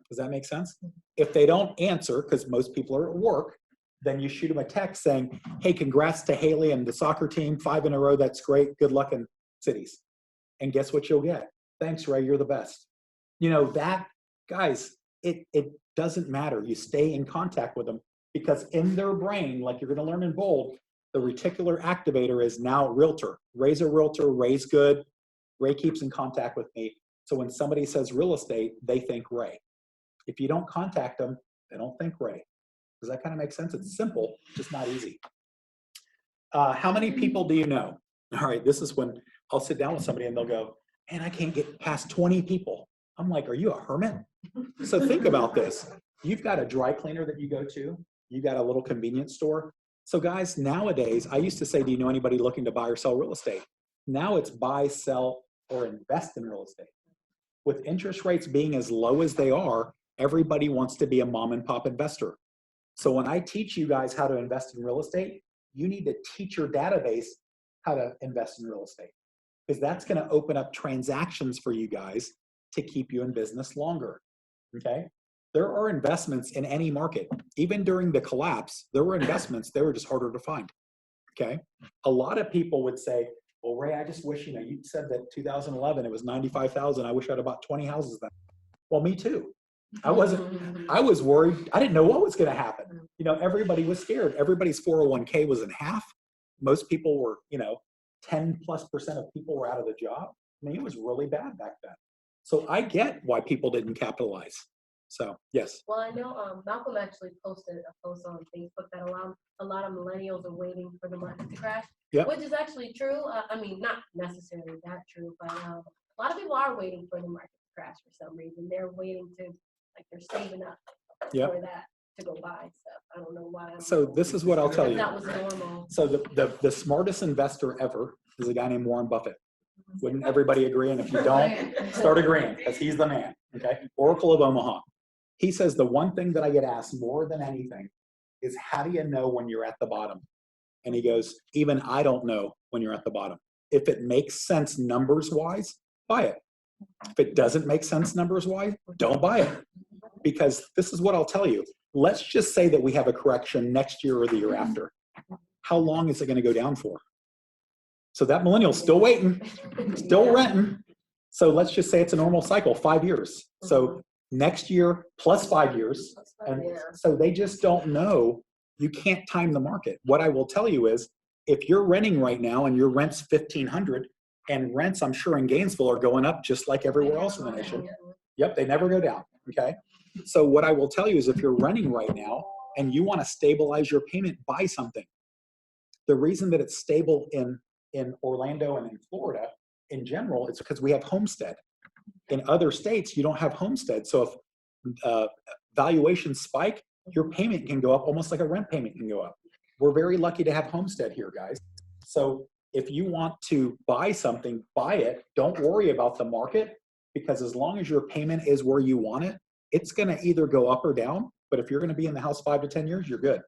Does that make sense? If they don't answer, because most people are at work, then you shoot them a text saying, hey, congrats to Haley and the soccer team, 5 in a row. That's great. Good luck in cities. And guess what you'll get? Thanks, Ray. You're the best. You know, that, guys, it doesn't matter. You stay in contact with them because in their brain, like you're going to learn in Bold, the reticular activator is now realtor. Ray's a realtor. Ray's good. Ray keeps in contact with me. So when somebody says real estate, they think Ray. If you don't contact them, they don't think Ray. Does that kind of make sense? It's simple, just not easy. How many people do you know? All right, this is when I'll sit down with somebody and they'll go, man, I can't get past 20 people. I'm like, are you a hermit? So think about this. You've got a dry cleaner that you go to. You got a little convenience store. So guys, nowadays, I used to say, do you know anybody looking to buy or sell real estate? Now it's buy, sell, or invest in real estate. With interest rates being as low as they are, everybody wants to be a mom and pop investor. So when I teach you guys how to invest in real estate, you need to teach your database how to invest in real estate, because that's going to open up transactions for you guys to keep you in business longer. Okay? There are investments in any market. Even during the collapse, there were investments, they were just harder to find. Okay? A lot of people would say, well, Ray, I just wish, you said that 2011, it was 95,000. I wish I'd have bought 20 houses then. Well, me too. I was worried. I didn't know what was going to happen. Everybody was scared. Everybody's 401k was in half. Most people were, 10+% of people were out of the job. I mean, it was really bad back then. So I get why people didn't capitalize. So, yes. Well, I know Malcolm actually posted a post on Facebook that a lot of millennials are waiting for the market to crash, Yep. Which is actually true. I mean, not necessarily that true, but a lot of people are waiting for the market to crash for some reason. They're waiting to, they're saving up Yep. for that to go buy stuff. I don't know why. So this is what I'll tell you. That was normal. So the smartest investor ever is a guy named Warren Buffett. Wouldn't everybody agree? And if you don't, start agreeing, because he's the man. Okay. Oracle of Omaha. He says the one thing that I get asked more than anything is, how do you know when you're at the bottom? And he goes, even I don't know when you're at the bottom. If it makes sense numbers wise, buy it. If it doesn't make sense numbers wise, don't buy it. Because this is what I'll tell you. Let's just say that we have a correction next year or the year after. How long is it going to go down for? So that millennial's still waiting, still renting. So let's just say it's a normal cycle, 5 years. So next year plus 5 years. And so they just don't know. You can't time the market. What I will tell you is, if you're renting right now and your rent's $1,500, and rents, I'm sure in Gainesville, are going up just like everywhere else in the nation. Yep, they never go down. Okay. So what I will tell you is, if you're renting right now and you want to stabilize your payment, buy something. The reason that it's stable in Orlando and in Florida in general, it's because we have homestead. In other states, you don't have homestead. So if valuations spike, your payment can go up almost like a rent payment can go up. We're very lucky to have homestead here, guys. So if you want to buy something, buy it. Don't worry about the market, because as long as your payment is where you want it, it's going to either go up or down. But if you're going to be in the house 5 to 10 years, you're good.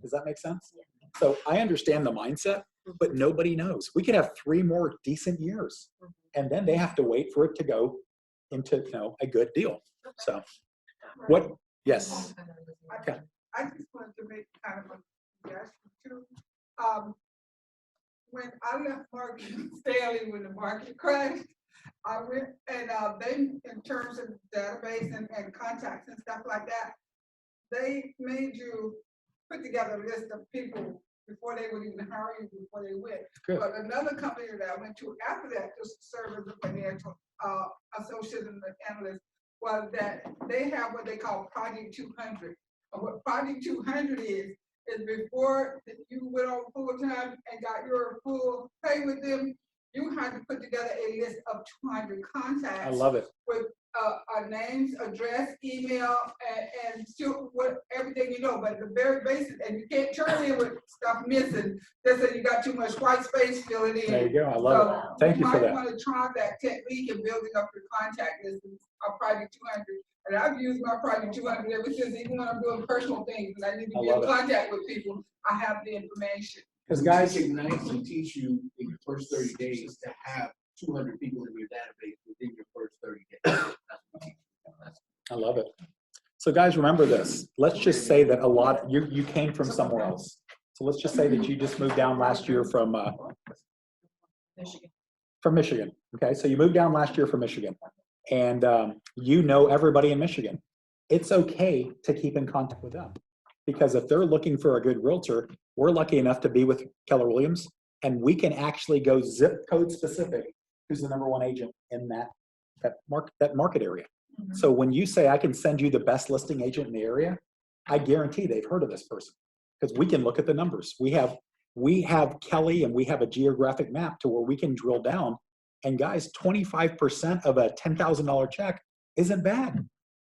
Does that make sense? So I understand the mindset, but nobody knows. We could have 3 more decent years, and then they have to wait for it to go into a good deal. So what? Yes. Okay. I just wanted to make kind of a suggestion too. When I left Morgan Stanley when the market crashed, I went and they, in terms of database and contacts and stuff like that, they made you put together a list of people before they would even hire you, before they went. Good. But another company that I went to after that, just to serve as a financial associate and analyst, was that they have what they call Project 200. And what Project 200 is before you went on full time and got your full pay with them, you had to put together a list of 200 contacts. I love it. With names, address, email, and still what everything you know, but the very basic, and you can't turn in with stuff missing. They say you got too much white space filling in. There you go. I love it. Thank you for that. You might want to try that technique in building up your contact list of Project 200. And I've used my Project 200 ever since, even when I'm doing personal things and I need to be in contact with people, I have the information. Because guys, It's nice to teach you in your first 30 days to have 200 people in your database within your first 30 days. I love it. So guys, remember this. Let's just say that you came from somewhere else. So let's just say that you just moved down last year from Michigan. Okay, so you moved down last year from Michigan, and you know everybody in Michigan. It's okay to keep in contact with them, because if they're looking for a good realtor, we're lucky enough to be with Keller Williams, and we can actually go zip code specific who's the #1 agent in that market area. Mm-hmm. So when you say I can send you the best listing agent in the area, I guarantee they've heard of this person, because we can look at the numbers. We have We have Kelly and we have a geographic map to where we can drill down. And guys, 25% of a $10,000 check isn't bad,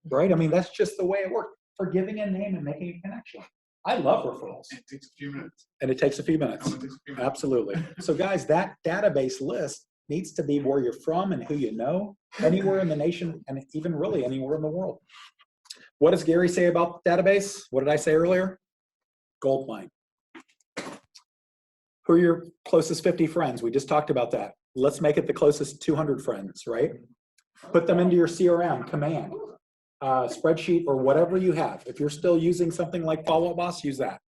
right? I mean, that's just the way it works. For giving a name and making a connection. I love referrals. It takes a few minutes. And it takes a few minutes. It takes a few minutes. Absolutely. So guys, that database list needs to be where you're from and who you know, anywhere in the nation, and even really anywhere in the world. What does Gary say about the database? What did I say earlier? Goldmine. Who are your closest 50 friends? We just talked about that. Let's make it the closest 200 friends, right? Put them into your CRM, Command, spreadsheet, or whatever you have. If you're still using something like Follow Up Boss, use that.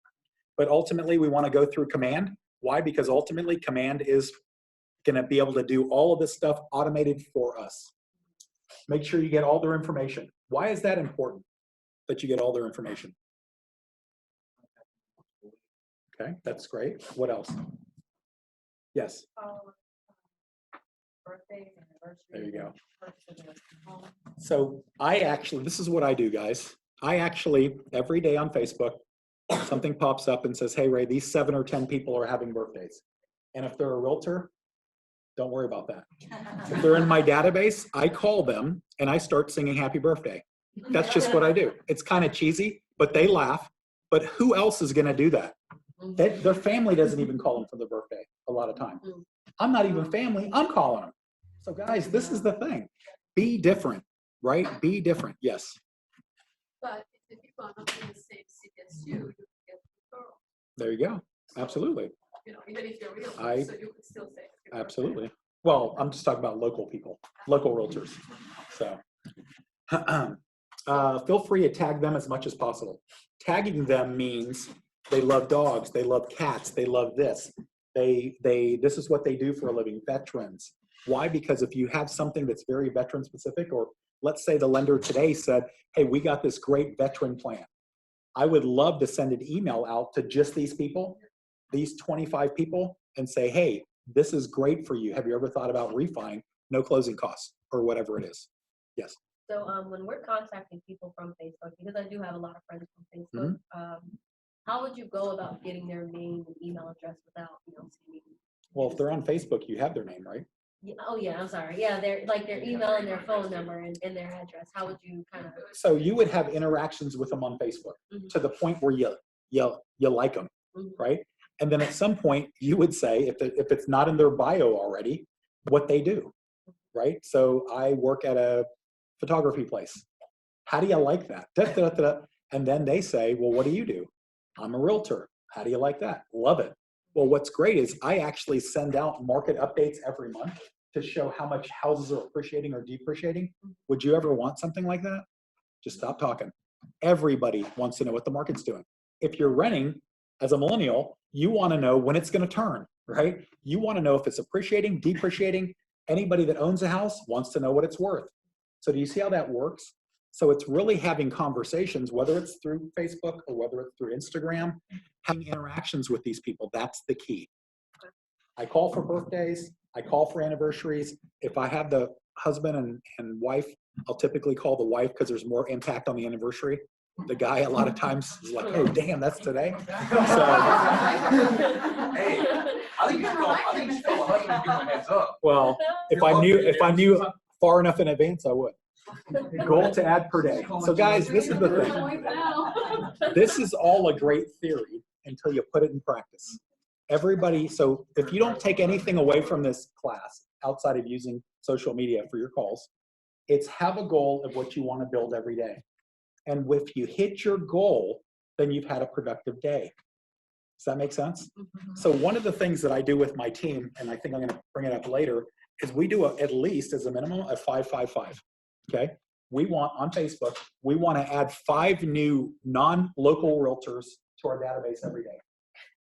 But ultimately, we want to go through Command. Why? Because ultimately, Command is going to be able to do all of this stuff automated for us. Make sure you get all their information. Why is that important, that you get all their information? Okay, that's great. What else? Yes, Birthdays, anniversaries. there you go. Purchases of home. So I actually, this is what I do, guys. I actually, every day on Facebook, something pops up and says, hey, Ray, these 7 or 10 people are having birthdays. And if they're a realtor, don't worry about that. If they're in my database, I call them and I start singing happy birthday. That's just what I do. It's kind of cheesy, but they laugh. But who else is going to do that? Their family doesn't even call them for their birthday a lot of time. I'm not even family, I'm calling them. So guys, this is the thing. Be different, right? Be different, yes. But if people are not in the same city as you can get referral. There you go, absolutely, You know, even if you're real, I- so you could still say. happy birthday. absolutely. Well, I'm just talking about local people, local realtors, so. Feel free to tag them as much as possible. Tagging them means they love dogs, they love cats, they love this. This is what they do for a living, veterans. Why? Because if you have something that's very veteran specific, or let's say the lender today said, hey, we got this great veteran plan. I would love to send an email out to just these people, these 25 people, and say, hey, this is great for you. Have you ever thought about refining? No closing costs, or whatever it is. Yes. So when we're contacting people from Facebook, because I do have a lot of friends from Facebook, how would you go about getting their name and email address without, seeing? Well, if they're on Facebook, you have their name, right? Yeah, oh yeah, I'm sorry. Yeah, they're like their email and their phone number and their address. How would you kind of? So you would have interactions with them on Facebook to the point where you like them, right? And then at some point you would say, if it's not in their bio already, what they do, right? So I work at a photography place. How do you like that? Da, da, da, da. And then they say, well, what do you do? I'm a realtor. How do you like that? Love it. Well, what's great is I actually send out market updates every month to show how much houses are appreciating or depreciating. Would you ever want something like that? Just stop talking. Everybody wants to know what the market's doing. If you're renting as a millennial, you want to know when it's going to turn, right? You want to know if it's appreciating, depreciating. Anybody that owns a house wants to know what it's worth. So do you see how that works? So it's really having conversations, whether it's through Facebook or whether it's through Instagram, having interactions with these people. That's the key. I call for birthdays. I call for anniversaries. If I have the husband and wife, I'll typically call the wife because there's more impact on the anniversary. The guy a lot of times is like, oh, damn, that's today. So, Hey, I think you should tell the husband to give him a heads up. well, if I knew far enough in advance, I would. Goal to add per day. So guys, this is the thing. This is all a great theory until you put it in practice. Everybody, so if you don't take anything away from this class outside of using social media for your calls, it's have a goal of what you want to build every day. And if you hit your goal, then you've had a productive day. Does that make sense? So one of the things that I do with my team, and I think I'm going to bring it up later, is we do at least as a minimum a 5-5-5. Okay. We want on Facebook, we want to add 5 new non-local realtors to our database every day,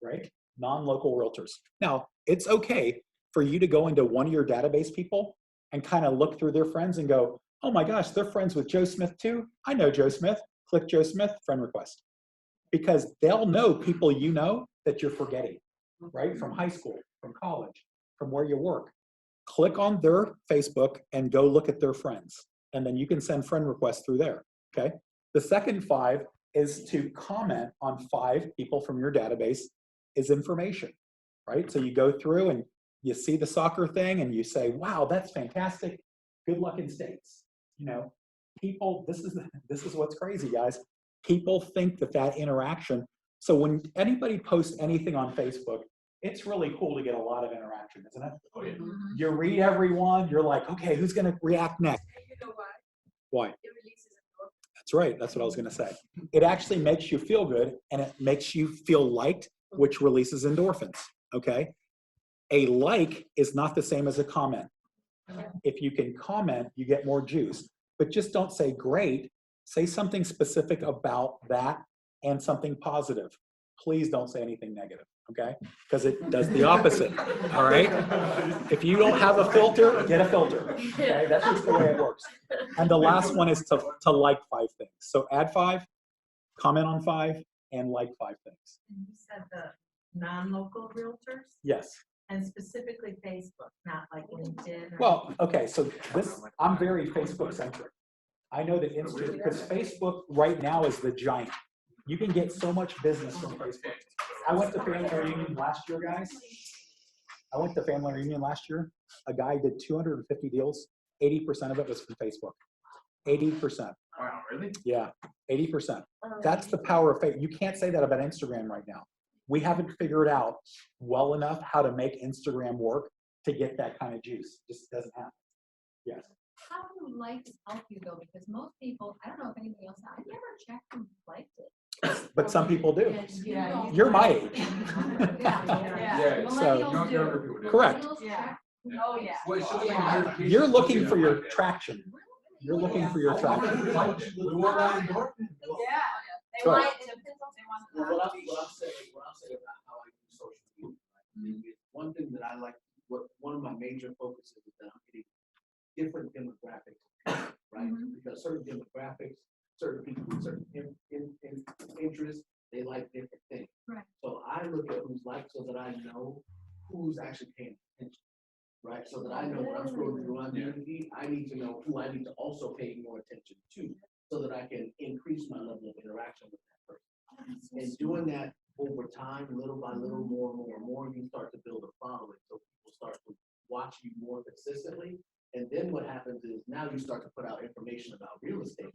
right? Non-local realtors. Now, it's okay for you to go into one of your database people and kind of look through their friends and go, oh my gosh, they're friends with Joe Smith too. I know Joe Smith. Click Joe Smith, friend request. Because they'll know people you know that you're forgetting, right? From high school, from college, from where you work. Click on their Facebook and go look at their friends. And then you can send friend requests through there, okay? The second 5 is to comment on 5 people from your database is information. right? So you go through and you see the soccer thing and you say, wow, that's fantastic. Good luck in states. You know, people, this is what's crazy, guys. People think that interaction. So when anybody posts anything on Facebook, it's really cool to get a lot of interaction, isn't it? Oh, yeah. You read everyone, you're like, okay, who's going to react next? You know why? Why? It releases endorphins. That's right. That's what I was going to say. It actually makes you feel good and it makes you feel liked, which releases endorphins. Okay. A like is not the same as a comment. If you can comment, you get more juice. But just don't say great. Say something specific about that and something positive. Please don't say anything negative, okay? Because it does the opposite, all right? If you don't have a filter, get a filter, okay? That's just the way it works. And the last one is to like 5 things. So add 5, comment on 5, and like 5 things. And you said the non-local realtors Yes. and specifically Facebook, not like LinkedIn. Well, okay, so I'm very Facebook centric. I know that Instagram, because Facebook right now is the giant. You can get so much business from Facebook. I went to family reunion last year, guys. I went to family reunion last year. A guy did 250 deals. 80% of it was from Facebook. 80%. Wow, really? Yeah, 80%. That's the power of Facebook. You can't say that about Instagram right now. We haven't figured out well enough how to make Instagram work to get that kind of juice. Just doesn't happen. Yes. How do likes help you though? Because most people, I don't know if anybody else, I never checked who liked it. But some people do. And you don't You're my like- age. Yeah. So- Millennials Younger do. people do. Correct. Millennials Yeah. check who Oh, likes yeah. it. Well, it should be Yeah. a notification. You're looking for your Yeah. traction. You're looking for your traction. We want that endorphin. Yeah. They Good. want, they want. What I'm saying about how I use social media, right? One thing that I like, one of my major focuses is that I'm getting different demographics, right? Because certain demographics, certain people with certain interests, they like different things. Right. So I look at who's liked so that I know who's actually paying attention, right? So that I know when I'm scrolling through my feed, I need to know who I need to also pay more attention to, so that I can increase my level of interaction with that person. And doing that over time, little by little, more and more, you start to build a following. So people start to watch you more consistently. And then what happens is now you start to put out information about real estate,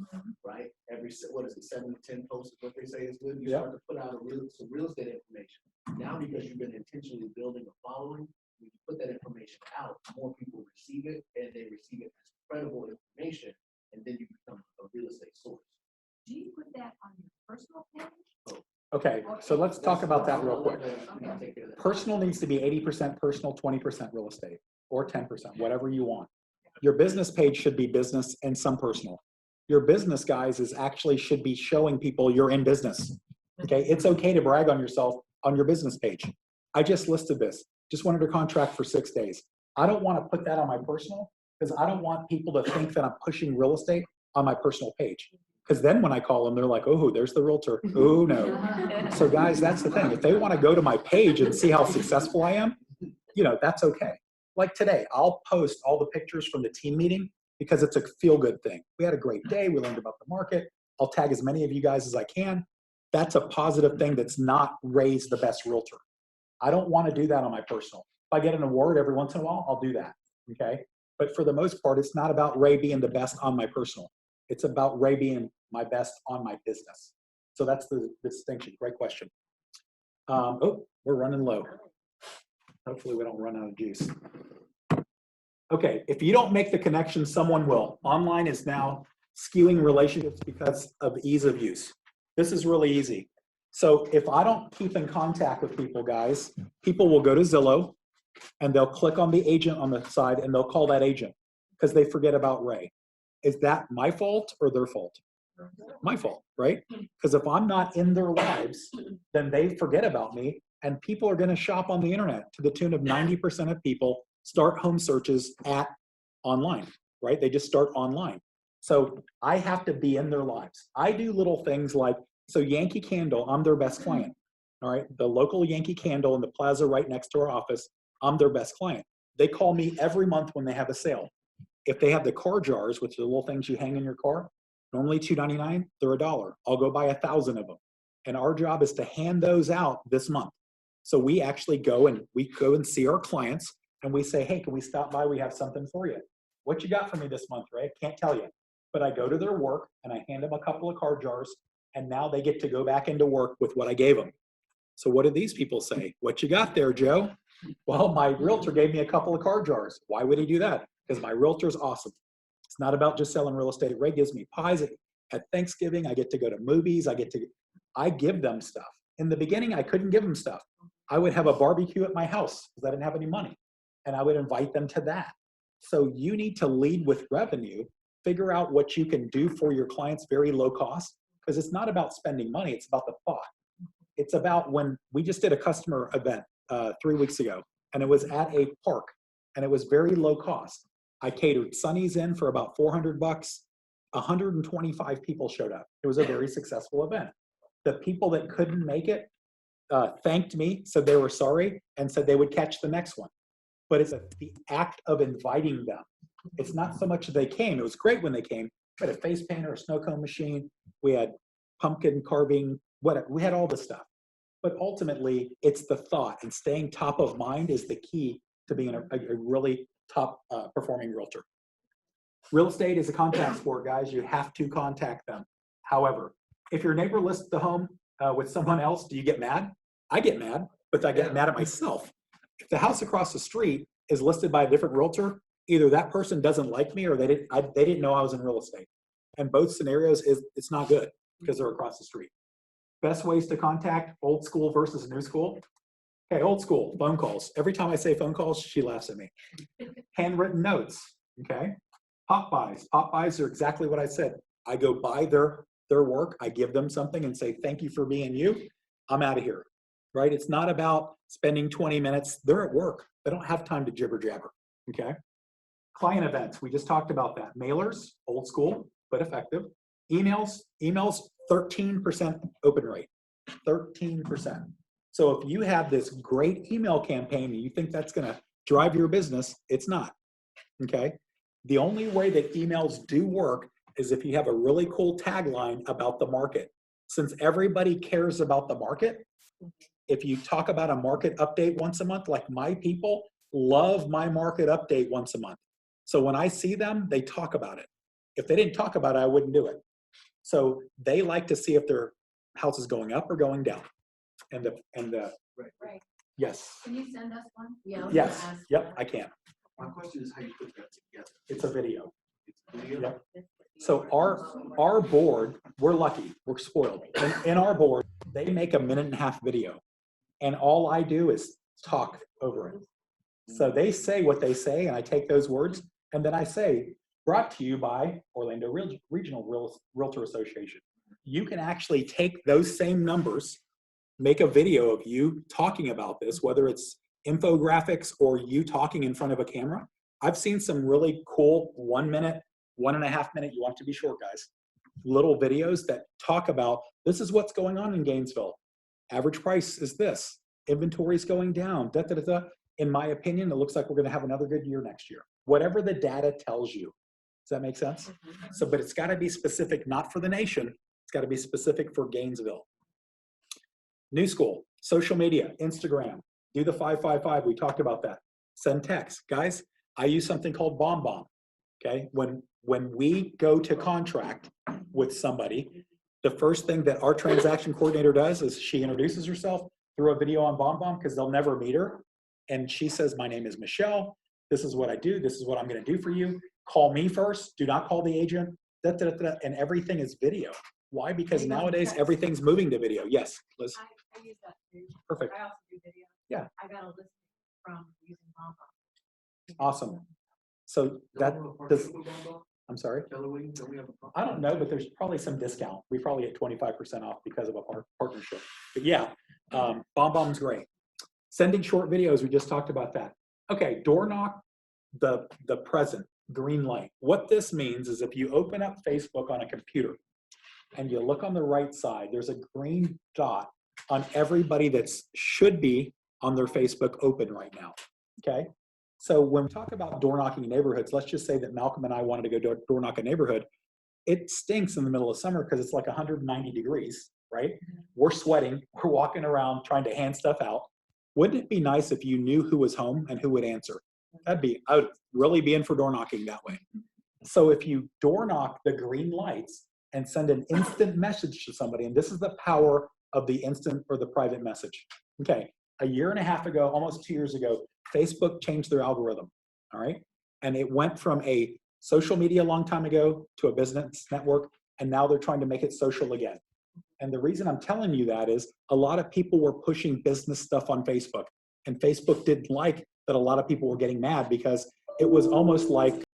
right? Every, 7 to 10 posts is what they say is good. You start to put out some real estate information. Now, because you've been intentionally building a following, when you put that information out, more people receive it, and they receive it as credible information, and then you become a real estate source. Do you put that on your personal page? Okay, so let's talk about that real quick. Take care of that. Personal needs to be 80% personal, 20% real estate, or 10%, whatever you want. Your business page should be business and some personal. Your business, guys, should be showing people you're in business. Okay, it's okay to brag on yourself on your business page. I just listed this. Just went under contract for 6 days. I don't want to put that on my personal because I don't want people to think that I'm pushing real estate on my personal page. Because then when I call them, they're like, oh, there's the realtor. Oh, no. So guys, that's the thing. If they want to go to my page and see how successful I am, that's okay. Like today, I'll post all the pictures from the team meeting because it's a feel-good thing. We had a great day. We learned about the market. I'll tag as many of you guys as I can. That's a positive thing that's not Ray's the best realtor. I don't want to do that on my personal. If I get an award every once in a while, I'll do that, okay? But for the most part, it's not about Ray being the best on my personal. It's about Ray being my best on my business. So that's the distinction. Great question. We're running low. Hopefully we don't run out of juice. Okay, if you don't make the connection, someone will. Online is now skewing relationships because of ease of use. This is really easy. So if I don't keep in contact with people, guys, people will go to Zillow and they'll click on the agent on the side and they'll call that agent because they forget about Ray. Is that my fault or their fault? My fault, right? Because if I'm not in their lives, then they forget about me and people are going to shop on the internet to the tune of 90% of people start home searches at online, right? They just start online. So I have to be in their lives. I do little things like, so Yankee Candle, I'm their best client, all right? The local Yankee Candle in the plaza right next to our office, I'm their best client. They call me every month when they have a sale. If they have the car jars, which are the little things you hang in your car, normally $2.99, they're $1. I'll go buy 1,000 of them. And our job is to hand those out this month. So we actually go and see our clients and we say, hey, can we stop by? We have something for you. What you got for me this month, Ray? Can't tell you. But I go to their work and I hand them a couple of card jars, and now they get to go back into work with what I gave them. So what do these people say? What you got there, Joe? Well, my realtor gave me a couple of card jars. Why would he do that? Because my realtor's awesome. It's not about just selling real estate. Ray gives me pies at Thanksgiving. I get to go to movies. I give them stuff. In the beginning, I couldn't give them stuff. I would have a barbecue at my house because I didn't have any money, and I would invite them to that. So you need to lead with revenue, figure out what you can do for your clients very low cost, because it's not about spending money, it's about the thought. It's about when we just did a customer event 3 weeks ago, and it was at a park, and it was very low cost. I catered Sunnies in for about $400. 125 people showed up. It was a very successful event. The people that couldn't make it thanked me, said they were sorry, and said they would catch the next one. But it's the act of inviting them. It's not so much that they came. It was great when they came. We had a face painter, a snow cone machine. We had pumpkin carving, whatever. We had all this stuff. But ultimately, it's the thought, and staying top of mind is the key to being a really top performing realtor. Real estate is a contact sport, guys. You have to contact them. However, if your neighbor lists the home with someone else, do you get mad? I get mad, but I get mad at myself. If the house across the street is listed by a different realtor, either that person doesn't like me or they didn't know I was in real estate. And both scenarios, it's not good because they're across the street. Best ways to contact, old school versus new school. Okay, old school, phone calls. Every time I say phone calls, she laughs at me. Handwritten notes, okay? Pop buys. Pop buys are exactly what I said. I go buy their work, I give them something and say, thank you for being you. I'm out of here, right? It's not about spending 20 minutes. They're at work. They don't have time to jibber jabber, okay? Client events, we just talked about that. Mailers, old school, but effective. Emails, 13% open rate, 13%. So if you have this great email campaign and you think that's gonna drive your business, it's not, okay? The only way that emails do work is if you have a really cool tagline about the market. Since everybody cares about the market, if you talk about a market update once a month, like my people love my market update once a month. So when I see them, they talk about it. If they didn't talk about it, I wouldn't do it. So they like to see if their house is going up or going down. Right. Yes. Can you send us one? Yeah. I was Yes. gonna ask Yep, that. I can. My question is how you put that together. It's a video. It's video. Yep. So our board, we're lucky, we're spoiled. In our board, they make a 1.5-minute video. And all I do is talk over it. So they say what they say, and I take those words, and then I say, brought to you by Orlando Regional Realtor Association. You can actually take those same numbers, make a video of you talking about this, whether it's infographics or you talking in front of a camera. I've seen some really cool 1 minute, 1.5 minute, you want to be short, guys, little videos that talk about this is what's going on in Gainesville. Average price is this. Inventory is going down. Da, da, da, da. In my opinion, it looks like we're going to have another good year next year. Whatever the data tells you. Does that make sense? So, but it's got to be specific, not for the nation. It's got to be specific for Gainesville. New school, social media, Instagram. Do the 555. We talked about that. Send text. Guys, I use something called BombBomb. Okay, when we go to contract with somebody, the first thing that our transaction coordinator does is she introduces herself through a video on BombBomb because they'll never meet her. And she says, my name is Michelle. This is what I do. This is what I'm going to do for you. Call me first. Do not call the agent. Da, da, da, da. And everything is video. Why? Because nowadays everything's moving to video. Yes, Liz. I use that too. Perfect. I also do video. Yeah. I got a listing from using BombBomb. Awesome. So that does, I'm sorry. I don't know, but there's probably some discount. We probably get 25% off because of a partnership. But yeah, BombBomb's great. Sending short videos, we just talked about that. Okay, door knock, the present, green light. What this means is if you open up Facebook on a computer and you look on the right side, there's a green dot on everybody that should be on their Facebook open right now, okay? So when we talk about door knocking in neighborhoods, let's just say that Malcolm and I wanted to go door knock a neighborhood. It stinks in the middle of summer because it's like 190 degrees, right? We're sweating, we're walking around trying to hand stuff out. Wouldn't it be nice if you knew who was home and who would answer? I would really be in for door knocking that way. So if you door knock the green lights and send an instant message to somebody, and this is the power of the instant or the private message. Okay, a year and a half ago, almost 2 years ago, Facebook changed their algorithm, all right? And it went from a social media a long time ago to a business network, and now they're trying to make it social again. And the reason I'm telling you that is a lot of people were pushing business stuff on Facebook, and Facebook didn't like that a lot of people were getting mad because it was almost like